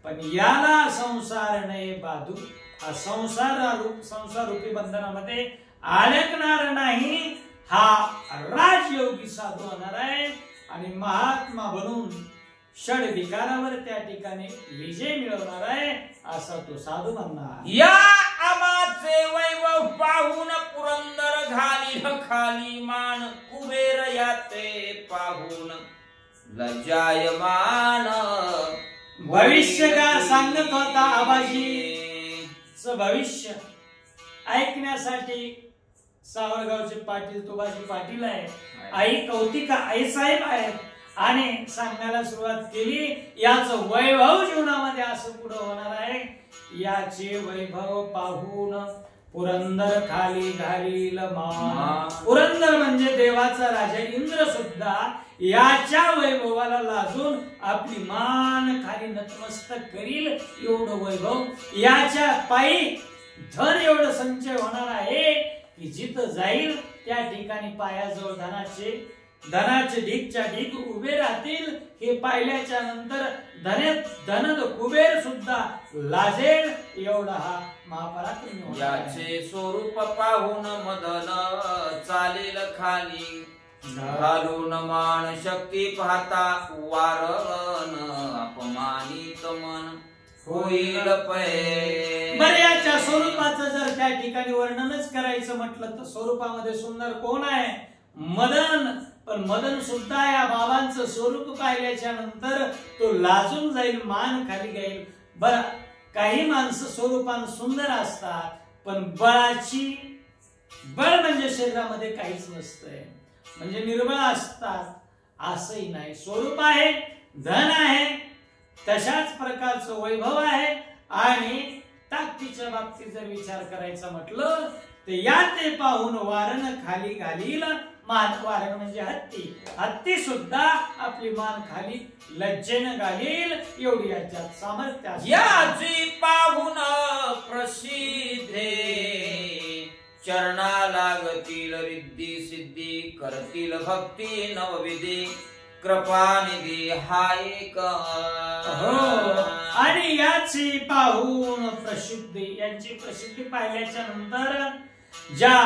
पण याला संसार नये बाधू, हा संसार रूपी बंधनामध्ये अडकणार नाही. हा राजयोगी साधू होणार आहे आणि महात्मा बनून षड विकारावर त्या ठिकाणी विजय मिळवणार आहे, असा तो साधू म्हणणार. या आमाचे वैभव पाहून पुरंदर घालील खाली मान, कुबेर याते पाहून लज्जायमान. भविष्य का सांगत होता आबाजी, भविष्य ऐकण्यासाठी सावरगावचे पाटील, तुबाजी पाटील आहे, आई कौतिका आई साहेब आहेत आणि सांगायला सुरुवात केली. याचं वैभव जीवनामध्ये असं पुढे होणार आहे. याचे वैभव पाहून पुरंदर खाली घालील मान. पुरंदर म्हणजे देवाचा राजा इंद्र सुद्धा याच्या वैभवाला लाजून आपली मान खाली नतमस्तक करील. एवढं वैभव याच्या पायी धन एवढं संचय होणार आहे की जिथं जाईल त्या ठिकाणी पायाजवळ धनाचे ढीकच्या ढीक उभे राहतील. हे पाहिल्याच्या नंतर धन कुबेर सुद्धा लाजेल. एवढा हा महापराक्रमी. याचे स्वरूप पाहून मदन चालेल खाली, घालून मान शक्ती पाहता वारण, अपमानित मन होईल पै. बऱ्याच्या स्वरूपाचं जर त्या ठिकाणी वर्णनच करायचं म्हटलं तर स्वरूपामध्ये सुंदर कोण आहे? मदन. पण मदन सुद्धा या बाबांचं स्वरूप पाहिल्याच्या नंतर तो लाजून जाईल, मान खाली घेईल. बर, काही माणसं स्वरूपान सुंदर असतात पण बळ म्हणजे शरीरामध्ये काहीच नसतंय, म्हणजे निर्बळ असतात, असंही नाही. स्वरूप आहे, धन आहे, तशाच प्रकारचं वैभव आहे. आणि ताकदीच्या बाबतीत जर विचार करायचा म्हटलं तर या ते पाहून वारण खाली घालील मान. वारण म्हणजे हत्ती सुद्धा आपली मान खाली लज्जेनं घालील. एवढी याच्यात सामर्थ्य. याची पाहून प्रसिद्धे, चरणा लागतील रिद्धी सिद्धी, करतील भक्ती नवविधी, कृपानिधी हा एक. आणि याची पाहून प्रसिद्धी, यांची प्रसिद्धी पाहिल्याच्या नंतर ज्या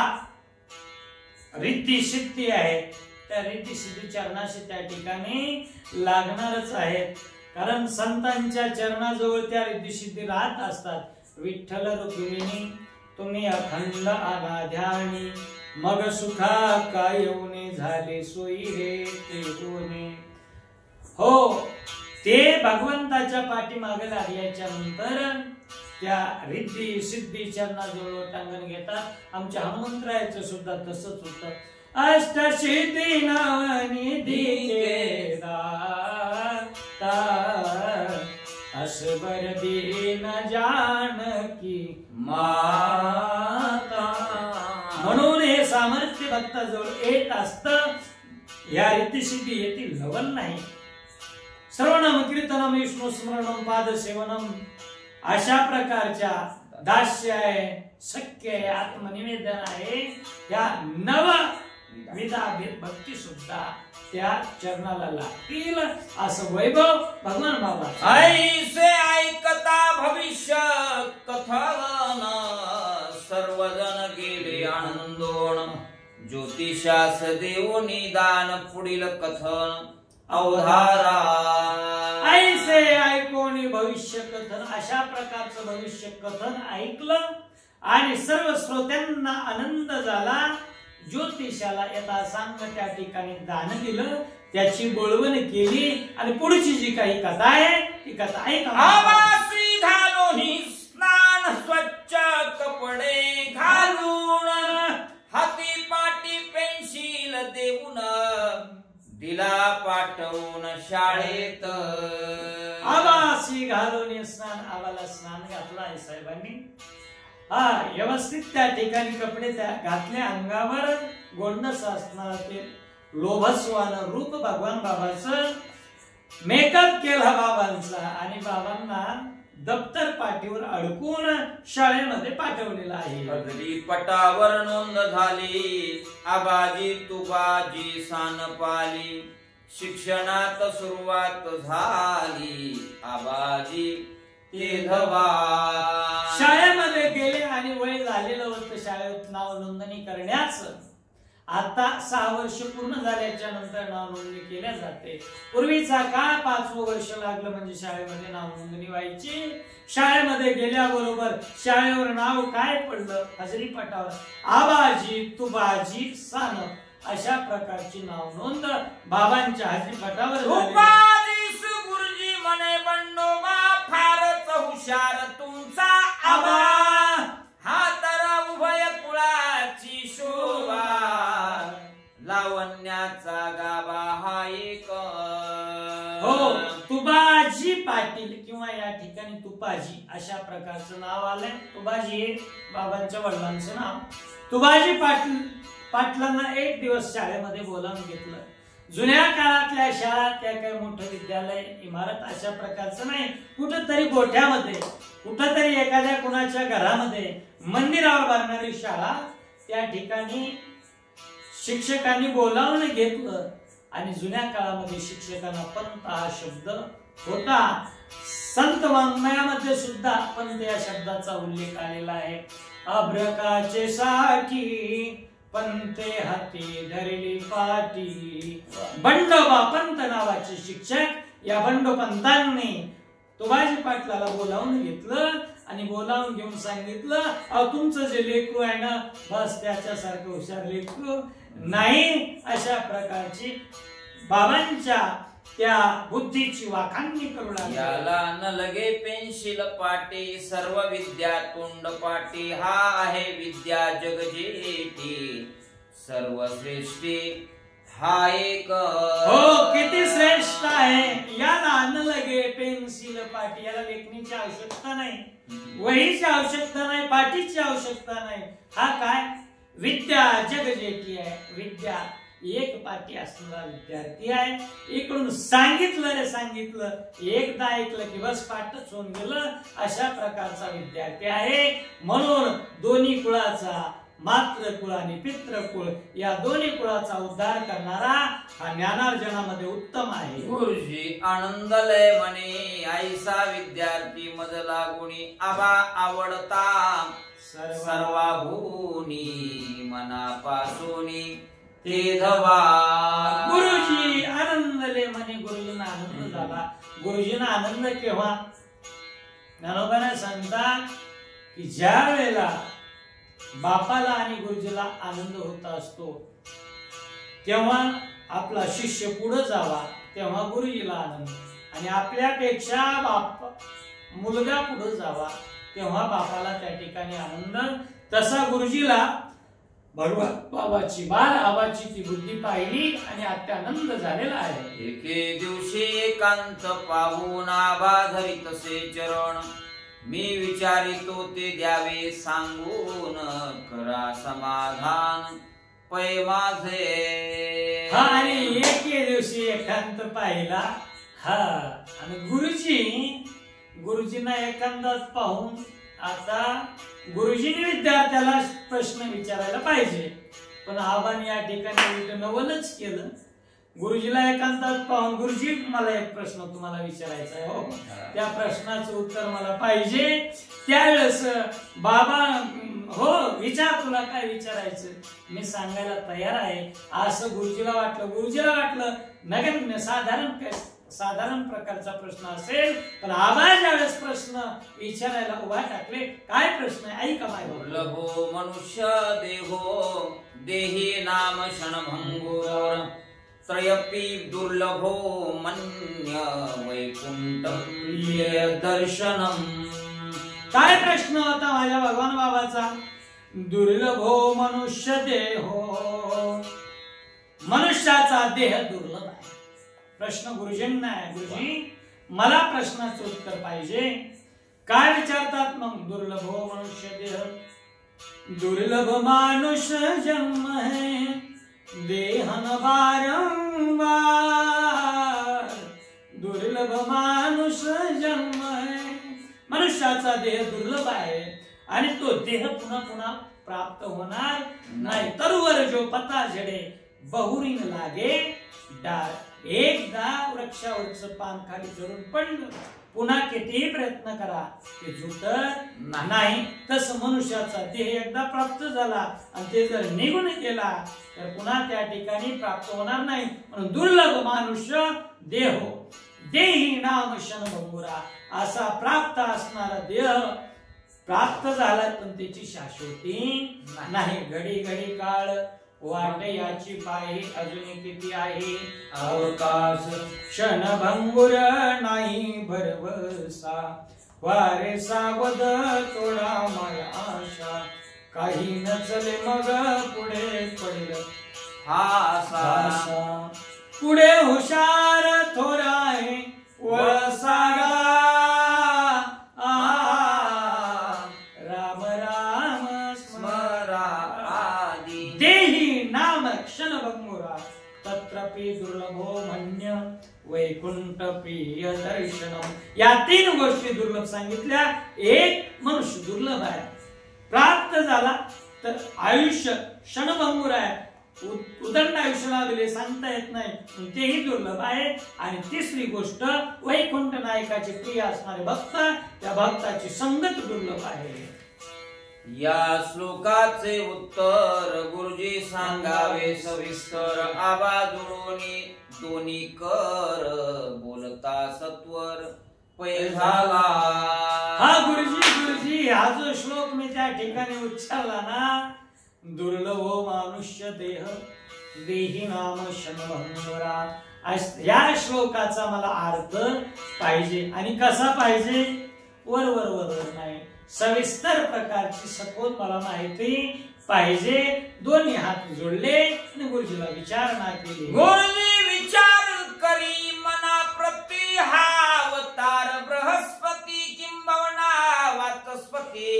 रिद्धी सिद्धी आहेत त्या रिद्धी सिद्धी चरणाशी त्या ठिकाणी लागणारच आहेत. कारण संतांच्या चरणाजवळ त्या रिद्धी सिद्धी राहत असतात. विठ्ठल रुक्मिणी तुम्ही अखंड आराध्यानी मग सुखा काय येऊने झाले सोयी रे ते कोणे. हो ते भगवंताच्या पाठीमागे लागल्याच्या नंतर त्या रिद्धी सिद्धी चरणाजवळ लोटांगण घेतात. आमच्या हनुमंतरायाचं सुद्धा तसंच होतं. अष्टसिद्धी निधी दाता असबर दीन जानकी माता. म्हणून हे सामर्थ्य भक्ताजवळ येत असतं. या रिद्धी सिद्धी येथील लवण नाही. श्रवणम कीर्तनम विष्णू स्मरणम पाद सेवनम अशा प्रकारच्या दास्य आहे, सख्य आहे, आत्मनिवेदन आहे. या नव विधा भक्ती सुद्धा त्या चरणाला लागतील असं वैभव भगवान बाबा. ऐसे ऐकता भविष्य कथन सर्वजण गेले आनंदोण. ज्योतिषास देव निदान पुढील कथन अवधारा. ऐसे ऐकोनी भविष्य कथन अशा प्रकारचं भविष्य कथन ऐकलं आणि सर्व श्रोत्यांना आनंद झाला. ज्योतिषाला यथा सांग त्या ठिकाणी दान दिलं, त्याची बोलवण केली आणि पुढची जी काही कथा आहे ती कथा ऐका. आवासी घालून स्नान स्वच्छ कपडे घालून हाती पाटी पेन्सिल देऊन दिला पाठवून शाळेत. आवासी घालून स्नान, आवाला स्नान घातलं आहे साहेबांनी. व्यवस्थित त्या ठिकाणी कपडे त्या घातले अंगावर. गोंडस असणार ते लोभस्वान रूप भगवान बाबाचं मेकअप केला बाबांचा आणि बाबांना दप्तर पाठीवर अडकून शाळेमध्ये पाठवलेला आहे. हजरी पटावर नोंद झाली आबाजी तुबाजी सानपाली. शिक्षणात सुरुवात झाली आबाजी तेधवा. शाळेमध्ये गेले आणि वय झालेलं होतं शाळेत नाव नोंदणी करण्याचं. आता 6 वर्ष पूर्ण झाल्याच्या नंतर नाव नोंदणी केल्या जाते. पूर्वीचा काळ 5वं वर्ष लागलं म्हणजे शाळेमध्ये नाव नोंदणी व्हायची. शाळेमध्ये गेल्याबरोबर शाळेवर नाव काय पडलं हजरी पटावर आबाजी तुबाजी सानप अशा प्रकारची नाव नोंद बाबांच्या हजरी पटावर गुरुजी म्हणे बंडोबा फारच हुशार तुमचा आबा. हा तर उभय कुळाची शोभा लावण्याचा गाभा हा एक. हो तुबाजी पाटील किंवा या ठिकाणी तुपाजी अशा प्रकारचं नाव आलंय. तुबाजी हे बाबांच्या वडिलांचं नाव. तुबाजी पाटलांना एक दिवस शाळेमध्ये बोलावून घेतलं. जुन्या काळातल्या शाळा त्या काही मोठं विद्यालय इमारत अशा प्रकारचं नाही. कुठंतरी गोठ्यामध्ये कुठंतरी एखाद्या कुणाच्या घरामध्ये मंदिरावर बांधणारी शाळा. त्या ठिकाणी शिक्षकांनी बोलावून घेतलं आणि जुन्या काळामध्ये शिक्षकांना पंत हा शब्द होता. संत वाङ्मयामध्ये सुद्धा पंत या शब्दाचा उल्लेख आलेला आहे. अभ्रकाचे साठी पंते हाती धरली पाटी. बंडोबा पंत नावाचे शिक्षक या बंडोपंतांनी तुबाजी पाटलाला बोलावून घेतलं आणि बोलावून घेऊन सांगितलं तुमचं जे लेकरू आहे ना बस त्याच्यासारखं हुशार लेकरू नाही. अशा प्रकारची बाबांच्या त्या बुद्धीची वाखाणणी करू लागली. याला न लगे पेन्सिल पाटी सर्व विद्या तोंड पाटी. हा आहे विद्या जगजेठी सर्वश्रेष्ठी हा एक. हो किती श्रेष्ठ आहे. याला न लगे पेन्सिल पाटी. याला लेखणीची आवश्यकता नाही, वहीची आवश्यकता नाही, पाटीची आवश्यकता नाही. हा काय विद्या जगजेठी आहे. विद्या एक पाठी असणारा विद्यार्थी आहे. इकडून सांगितलं रे सांगितलं एकदा ऐकलं की बस पाठच होऊन गेलं अशा प्रकारचा विद्यार्थी आहे. म्हणून दोन्ही कुळाचा मातृकुळ आणि पितृकुळ या दोन्ही कुळाचा उद्धार करणारा हा ज्ञानार्जनामध्ये उत्तम आहे. गुरुजी आनंदलय म्हणे ऐसा विद्यार्थी मज लागुणी आबा आवडता सर्वाभूनी मनापासून ते धवा. गुरुजी आनंदले म्हणे, गुरुजींना आनंद झाला. गुरुजींना आनंद केव्हा? ज्ञानोबाने सांगतात की ज्या वेळेला बापाला आणि गुरुजीला आनंद होत असतो तेव्हा आपला शिष्य पुढे जावा, तेव्हा गुरुजीला आनंद. आणि आपल्यापेक्षा मुलगा पुढे जावा तेव्हा बापाला त्या ठिकाणी आनंद. तसा गुरुजीला भगवान बाबाची बाल आबाची ती बुद्धी पाहिली आणि अत्यानंद झालेला आहे. एके दिवशी एकांत पाहून आबा धरितसे चरण, मी विचारितो ते द्यावे सांगून, करा समाधान पै माझे. हा, आणि एके दिवशी एकांत पाहिला. हा, आणि गुरुजींना एकांतात पाहून आता गुरुजींनी विद्यार्थ्याला प्रश्न विचारायला पाहिजे, पण आबाने या ठिकाणी उलट नवलच केलं. गुरुजीला एकांतात पाहून, गुरुजी मला एक प्रश्न तुम्हाला विचारायचा आहे, हो त्या प्रश्नाचं उत्तर मला पाहिजे. त्यावेळेस बाबा, हो विचार, तुला काय विचारायचं, मी सांगायला तयार आहे असं गुरुजीला वाटलं. गुरुजीला वाटलं नगण्य साधारण प्रकारचा प्रश्न असेल, पण आबा ज्यावेळेस प्रश्न विचारायला उभा टाकले, काय प्रश्न आहे ऐका. माय दुर्लभो मनुष्य देहो देही नाम क्षणभंगुर, त्रयपि दुर्लभो मन्य वैकुंठ दर्शनम. काय प्रश्न होता माझ्या भगवान बाबाचा? दुर्लभो मनुष्य देहो, मनुष्याचा देह दुर्लभ आहे. प्रश्न गुरुजींना आहे, गुरुजी मला प्रश्नाचं उत्तर पाहिजे. काय विचारतात मग? दुर्लभो मनुष्य देह, दुर्लभ मानुष जन्म है देहन वारंवार, दुर्लभ मानुष जन्म है. मनुष्याचा देह दुर्लभ आहे आणि तो देह पुन्हा पुन्हा प्राप्त होणार नाही. तरुवर जो पता झडे बहुरीन लागे डाळ. एकदा वृक्षावरचं पान खाली चढून पडलं, पुन्हा कितीही प्रयत्न करा ते झुटत नाही. तसं मनुष्याचा देह एकदा प्राप्त झाला आणि ते जर निघून गेला तर पुन्हा त्या ठिकाणी प्राप्त होणार नाही. म्हणून दुर्लभ मानुष्य देहो देही नाम क्षणभंगुरा, असा प्राप्त असणारा देह प्राप्त झाला पण त्याची शाश्वती नाही. घडी घडी काळ वाट याची पायी अजून किती आहे अवकाश, क्षणभंगुर नाही भरवसा, वारे सावध थोडा माय आशा, काही नचले मग पुढे पडलं हासा, पुढे हुशार थोरा आहे वळसागा, राम राम स्मरा आदी देही नाम क्षणभंगुरा, तत्रपि दुर्लभो मन्य वैकुंठ प्रिय दर्शनम. या तीन गोष्टी दुर्लभ सांगितल्या. एक मनुष्य दुर्लभ आहे, प्राप्त झाला तर आयुष्य क्षणभंगुर आहे, उदंड आयुष्य लाभले सांगता येत नाही, तेही दुर्लभ आहे. आणि तिसरी गोष्ट वैकुंठ नायकाचे प्रिय असणारे भक्त, त्या भक्ताची संगत दुर्लभ आहे. या श्लोकाचे उत्तर गुरुजी सांगावे सविस्तर, आवाजुळोनी दोन्ही कर बोलता सत्वर पै झाला. हा गुरुजी हा जो श्लोक मी त्या ठिकाणी उच्चारला ना, दुर्लभो मानुष्य देह देही नाम क्षणभंगुरा, या श्लोकाचा मला अर्थ पाहिजे. आणि कसा पाहिजे? वर वर वर नाही, सविस्तर प्रकारची सखोल मला माहिती पाहिजे. दोन्ही हात जोडले आणि गुरुजीला विचारणा केली. गुरुजी विचार करी मना प्रति हा अवतार बृहस्पती किंबवना वाचस्पती,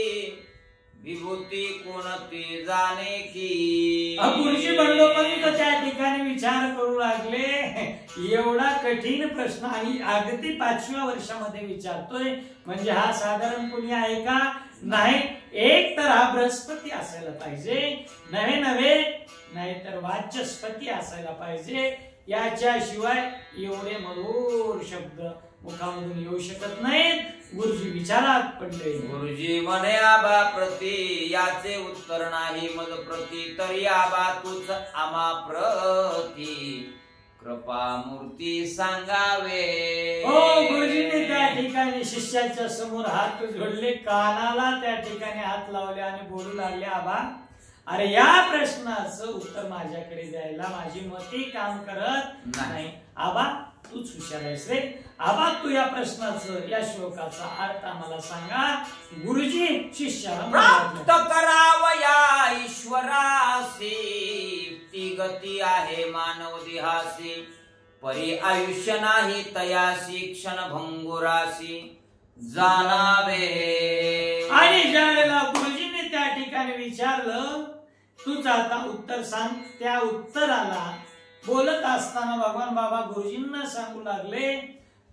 विभूती कोणती जाणे की. गुरुजी बंडोपंत त्या ठिकाणी विचार करू लागले, एवढा कठीण प्रश्न आणि अगदी 5व्या वर्षामध्ये विचारतोय म्हणजे हा साधारण कोणी आहे का? नाही. एक तर हा बृहस्पती असायला पाहिजे, नवे नाहीतर वाचस्पती असायला पाहिजे. याच्याशिवाय एवढे मधुर शब्द मुखामधून येऊ शकत नाहीत. गुरुजी विचारात पडले. गुरुजी म्हणे आबा प्रती याचे उत्तर नाही मज प्रती तरी आबा तूच आम्हा प्रती कृपा मूर्ती सांगावे. हो गुरुजींनी त्या ठिकाणी शिष्याच्या समोर हात जोडले, कानाला त्या ठिकाणी हात लावले आणि बोलू लागले, आबा अरे या प्रश्नाचं उत्तर माझ्याकडे द्यायला माझी मती काम करत नाही. आबा तूच हुशार आहेस रे. आबा तू या प्रश्नाचं या श्लोकाचा अर्थ आम्हाला सांगा. गुरुजी शिष्याला प्राप्त करावया ईश्वरासी ती गती आहे मानव देहासी परी आयुष्य नाही तयासी क्षणभंगुरासी जाणावे. आणि ज्यावेळेला गुरुजींनी त्या ठिकाणी विचारलं तूच आता उत्तर सांग, त्या उत्तराला बोलत असताना भगवान बाबा गुरुजींना सांगू लागले,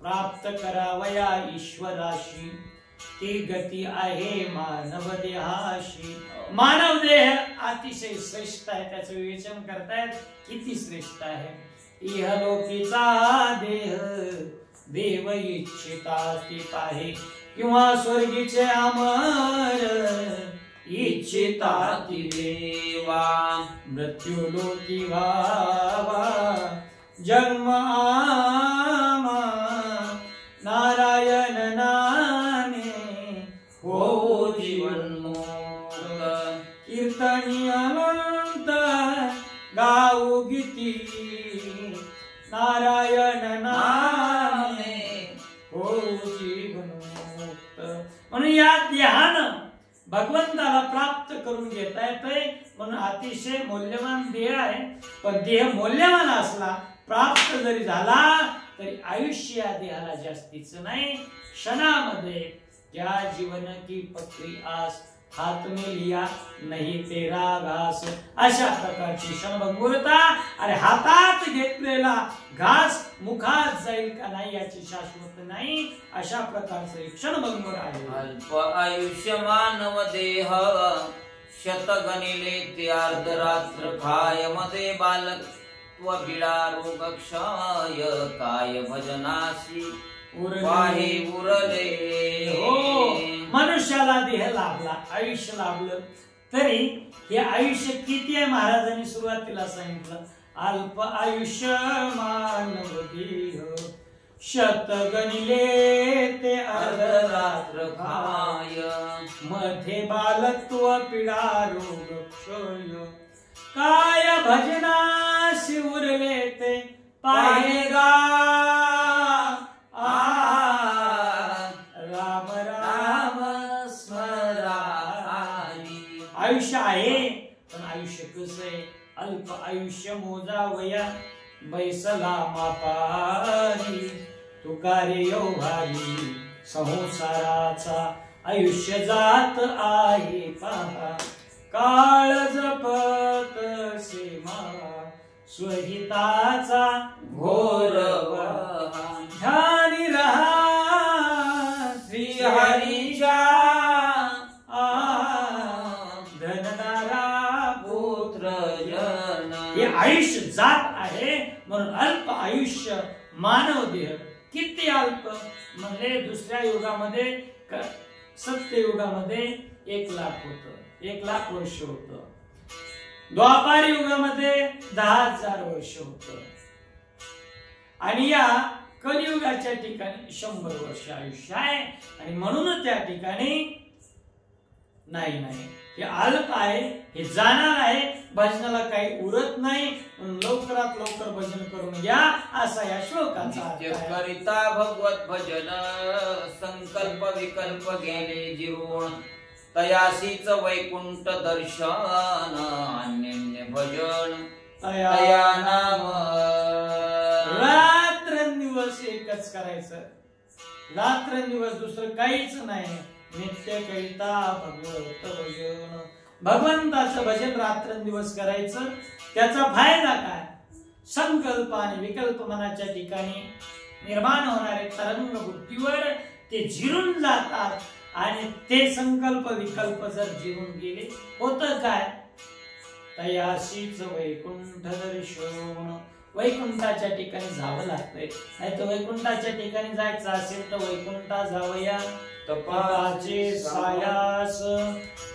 प्राप्त करावया ईश्वराशी ती गती आहे मानव देहाशी. मानव देह अतिशय श्रेष्ठ आहे, त्याचं विवेचन करतायत किती श्रेष्ठ आहे. इहलोकीचा देह देव इच्छिता ती पाहे किंवा स्वर्गीचे अमर इच्छिता ती देवा. मृत्यू लोकी व्हावा जन्म आमा नारायण नामे हो जीवनमुक्त. कीर्तनी अनंत गाऊ गीती नारायण नामे हो जीवनमुक्त. म्हणून या ध्यान भगवंताला प्राप्त करून घेता येतोय. म्हणून अतिशय मौल्यवान देह आहे. पण देह मौल्यवान असला, प्राप्त जरी झाला तरी आयुष्य या देहाला जास्तीच नाही. क्षणामध्ये क्या जीवन की पत्री आस हात में लिया नहीं तेरा घास. अशा प्रकारची क्षणभंगुरता. अरे हातात घेतलेला घास मुखात जाईल का नाही याची शाश्वत नाही. अशा प्रकारचे क्षणभंगुर आहे. अल्प आयुष्य मानव देह शत गणिले ते अर्धरात्र खाय मध्ये बालत्व बिडा रोग क्षय काय भजनासी वाहे उरले. हो मनुष्याला देह लाभला, आयुष्य लाभलं तरी हे आयुष्य किती आहे महाराजांनी सुरुवातीला सांगितलं. अल्प आयुष्य मानव देह शत गणिले ते अर्धरात्र खाय मध्ये बालत्व पिडा रोग क्षय काय भजनासी उरले ते पाहेगा. राम राम स्मरानी. आयुष्य आहे पण आयुष्य कसं आहे. अल्प आयुष्य मोजावया बैसला मापारी तुकारे योगारी संसाराचा आयुष्य जात आहे पहा. काळ जपत सीमा स्वहिताचा घोर ध्यानी रहा श्री हरीच्या धनदारा पुत्र जन. हे आयुष्य जात आहे म्हणून अल्प आयुष्य मानव देह. किती अल्प म्हणजे दुसऱ्या युगामध्ये सत्य युगामध्ये 1 लाख होत, 1 लाख वर्ष होत. द्वापार युगामध्ये 10,000 वर्ष होत. आणि या कलियुगाच्या ठिकाणी 100 वर्ष आयुष्य आहे. आणि म्हणून त्या ठिकाणी नाही हे अल्प आहे, हे जाणार आहे. भजनाला काही उरत नाही म्हणून लवकरात लवकर भजन करून घ्या असा या श्लोकाचा अर्थ आहे. करिता भगवत भजन संकल्प विकल्प गेले जिरून तयासीच वैकुंठ दर्शन अन्य भजन तया नाम. रात्रंदिवस एकच करायचं, रात्रंदिवस दुसरं काहीच नाही. नित्य करिता भगवत भजन, भगवंताचं भजन रात्रंदिवस करायचं. त्याचा फायदा काय. संकल्प आणि विकल्प मनाच्या ठिकाणी निर्माण होणारे तरंग बुद्धीवर ते जिरून जातात. आणि ते संकल्प विकल्प जर जिरून गेले होतं काय. तयाशीच वैकुंठ दर्शन वैकुंठाच्या ठिकाणी जावं लागतंय. नाही तर वैकुंठाच्या ठिकाणी जायचं असेल तर वैकुंठा जावया तपाचे सायास.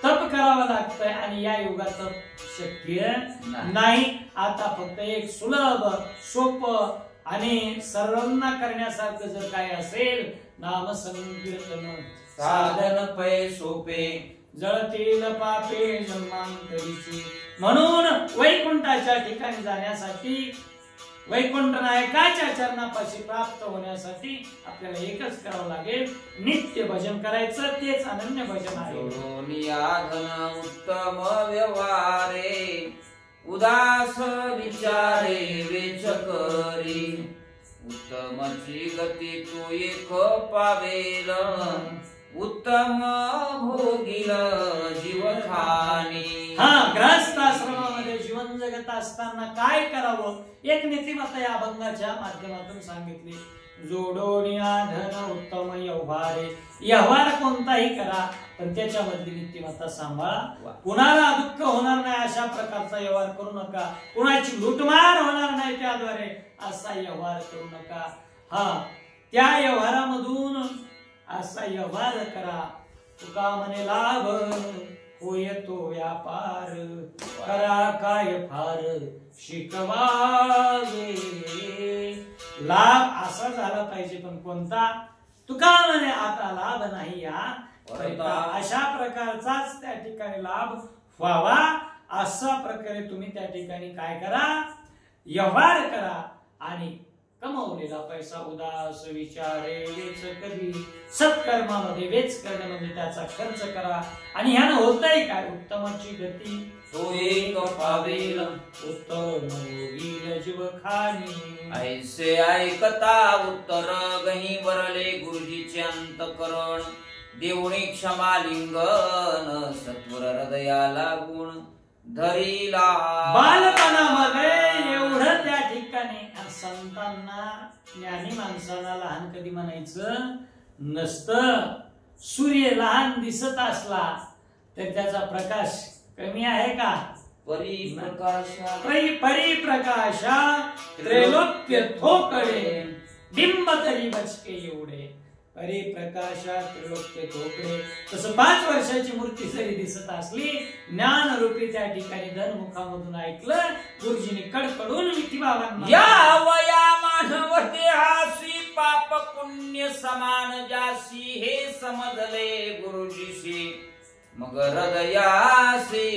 तप करावं लागतंय आणि या युगात तप शक्य नाही. आता फक्त एक सुलभ सोपं आणि सर्वांना करण्यासारखं जर काय असेल, नाम संकीर्तन साधन पै सोपे जळतील पापे जन्मांतरीची. म्हणून वैकुंठाच्या ठिकाणी जाण्यासाठी, वैकुंठ नायकाच्या चरणापाशी प्राप्त होण्यासाठी आपल्याला एकच करावं लागेल, नित्य भजन करायचं. तेच अनन्य भजन आहे. धन उत्तम व्यवहारे उदास विचारे वेच करी. उत्तमची गती तू एक पावेल उत्तम भोगील जीवखानी. ग्रहस्थ आश्रमामध्ये जीवन जगत असताना काय करावं, एक नीतिमत्ता या अभंगाच्या माध्यमातून सांगितली. जोडोनिया धन उत्तम व्यवहारे. व्यवहार कोणताही करा पण त्याच्यामधली नीतिमत्ता सांभाळा. कुणाला दुःख होणार नाही अशा प्रकारचा व्यवहार करू नका. कुणाची लुटमार होणार नाही त्याद्वारे असा व्यवहार करू नका. त्या व्यवहारामधून असा व्यवहार करा. तुका म्हणे लाभ होय तो व्यापार, करा काय फार शिकवावे. लाभ असा झाला पाहिजे पण कोणता, तुका म्हणे आता लाभ नाही या अशा प्रकारचाच त्या ठिकाणी लाभ व्हावा. अशा प्रकारे तुम्ही त्या ठिकाणी काय करा, व्यवहार करा. आणि कमवलेला पैसा उदास विचारे वेच करी. सत्कर्मामध्ये वेच करणे म्हणजे त्याचा खर्च करा. आणि ह्यानं होतंय काय, उत्तमाची गती तो एक पावेल उत्तम भोगील जीवखानी. ऐसे ऐकता उत्तर गही वरले गुरुजीचे अंतकरण. देवणी क्षमा लिंगन सत्वर हृदयाला गुण धरीला. बालपणामध्ये एवढं त्या ठिकाणी संतांना, ज्ञानी माणसाला लहान कधी म्हणायचं नसतं. सूर्य लहान दिसत असला तर त्याचा प्रकाश कमी आहे का? परिप्रकाशा त्रैलोक्य थोकडे बिंब तरी बचके एवढे. परिप्रकाशा त्रिलोक्य थोकडे. तसं 5 वर्षाची मूर्ती जरी दिसत असली, ज्ञान रूपी त्या ठिकाणी धनमुखामधून ऐकलं गुरुजींनी कडकडून विठी बाबांना. या वया मानव देहासी पाप पुण्य समान जासी. हे समजले गुरुजीशी मग हृदयासी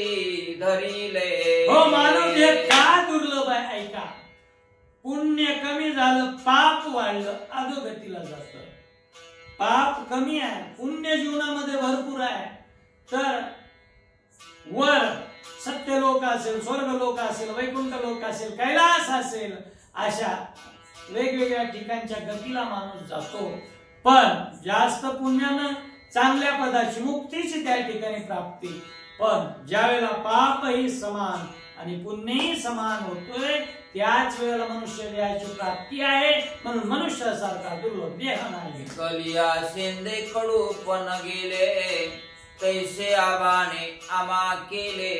धरिले. हो, मानव देह का दुर्लभ आहे ऐका. पुण्य कमी झालं, पाप वाढलं, अधोगतीला जातं. पाप कमी आहे, पुण्य जीवनामध्ये भरपूर आहे. तर वर सत्यलोक असेल, स्वर्गलोक असेल, वैकुंठ लोक असेल, कैलास असेल, अशा वेगवेगळ्या ठिकाणच्या गतीला माणूस जातो. पण जास्त पुण्यानं चांगल्या पदाची, मुक्तीची त्या ठिकाणी प्राप्ती. पण ज्या वेळेला पापही समान आणि पुण्यही समान होतोय त्याच वेळेला मनुष्य देहाची प्राप्ती आहे. म्हणून मनुष्यासारखा दुर्लभ देह नाही. कलिया शेंदे कडू पण गेले तैसे आबाने आमा केले.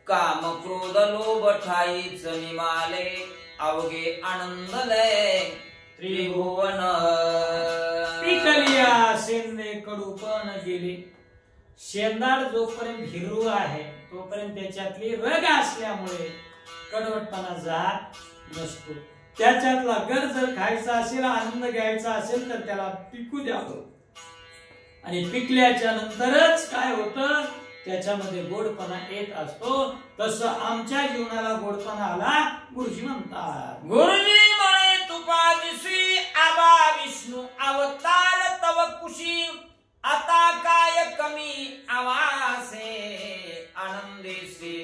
काम क्रोध लोभ ठाईच निमाले अवघे आनंदले त्रिभुवन. कलिया शेंदे कडू पण गेले. शेंदाड जोपर्यंत हिरवं आहे तोपर्यंत त्याच्यातली रग असल्यामुळे कडवटपणा जात नसतो. त्याच्यातला गर जर खायचा असेल, आनंद घ्यायचा असेल तर त्याला पिकू द्यावं. आणि पिकल्याच्या नंतरच काय होतं, त्याच्यामध्ये गोडपणा येत असतो. तसं आमच्या जीवनाला गोडपणा आला गुरुजी म्हणतात. गुरुजी म्हणे तुपा दिसी आबा विष्णू अवतार तव कुशी. आता काय कमी आवासे आनंदेसे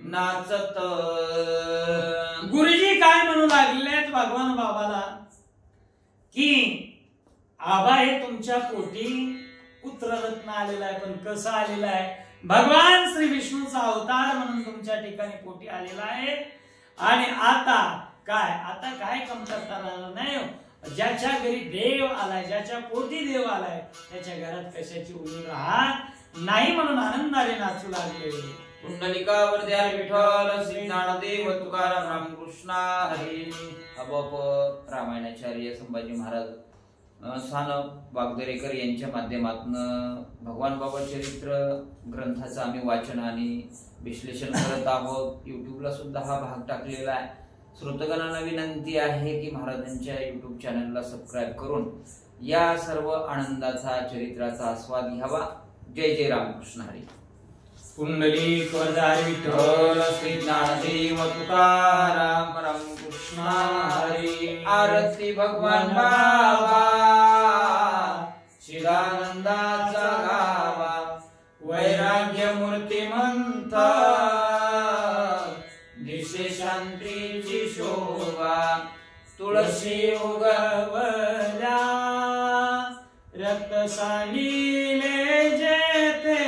नाचत. गुरुजी काय म्हणू लागलेत भगवान बाबाला की आबा हे तुमच्या पोटी पुत्ररत्न आलेला आहे. पण कसं आलेला आहे, भगवान श्री विष्णूचा अवतार म्हणून तुमच्या ठिकाणी पोटी आलेला आहे. आणि आता काय कमतरता राहणार नाही. ज्याच्या घरी देव आलाय, ज्याच्या पोटी देव आलाय, त्याच्या घरात कशाची उणीव राहत नाही. म्हणून आनंदाने नाचू लागले. पुंडलिकावर द्या विठ्ठल श्री ज्ञानदेव तुकाराम रामकृष्ण हरी. आपोआप रामायणाचार्य संभाजी महाराज सान वागदरेकर यांच्या माध्यमातून भगवान बाबा चरित्र ग्रंथाचं आम्ही वाचन आणि विश्लेषण करत आहोत. युट्यूबला सुद्धा हा भाग टाकलेला आहे. श्रोतगणांना विनंती आहे की महाराजांच्या युट्यूब चॅनलला सबस्क्राईब करून या सर्व आनंदाचा चरित्राचा आस्वाद घ्यावा. जय जय रामकृष्ण हरी. पुंडलिक वरदारी विठ्ठल श्री ज्ञानदेव तुकाराम रामकृष्ण हरी. आरती भगवान बाबा चिदानंदाचा गावा. वैराग्य मूर्तिमंत दिशे शांतीची शोभा. तुळशी उगवल्या रक्त सांडिले जेते.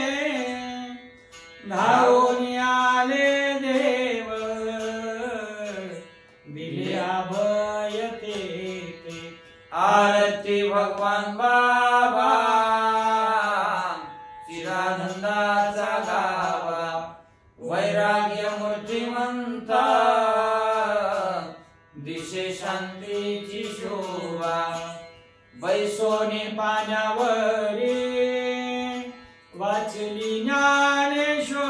धावून आले देव दिले अभय ते. आरती भगवान बाबा चिदानंदाचा गावा. वैराग्य मूर्तिमंत दिशे शांतीची शोभा. बैसोनी पाण्यावरी वाचली ज्ञानेश्वरी.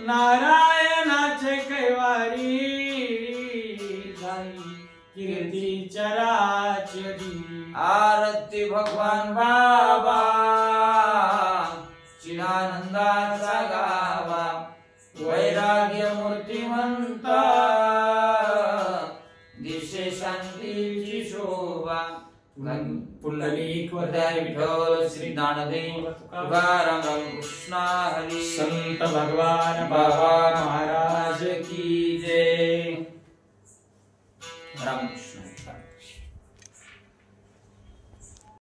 नारायणाचे कैवारी झाली कीर्ती चराचरी. आरती भगवान बाबा चिदानंदाचा गावा. वैराग्य मूर्तिमंत दिशे शांतीची शोभा. पुंडलिक वरदारी विठ्ठल श्री ज्ञानदेव तुकाराम रामकृष्ण हरी. संत भगवान बाबा महाराज की जय. रामकृष्ण.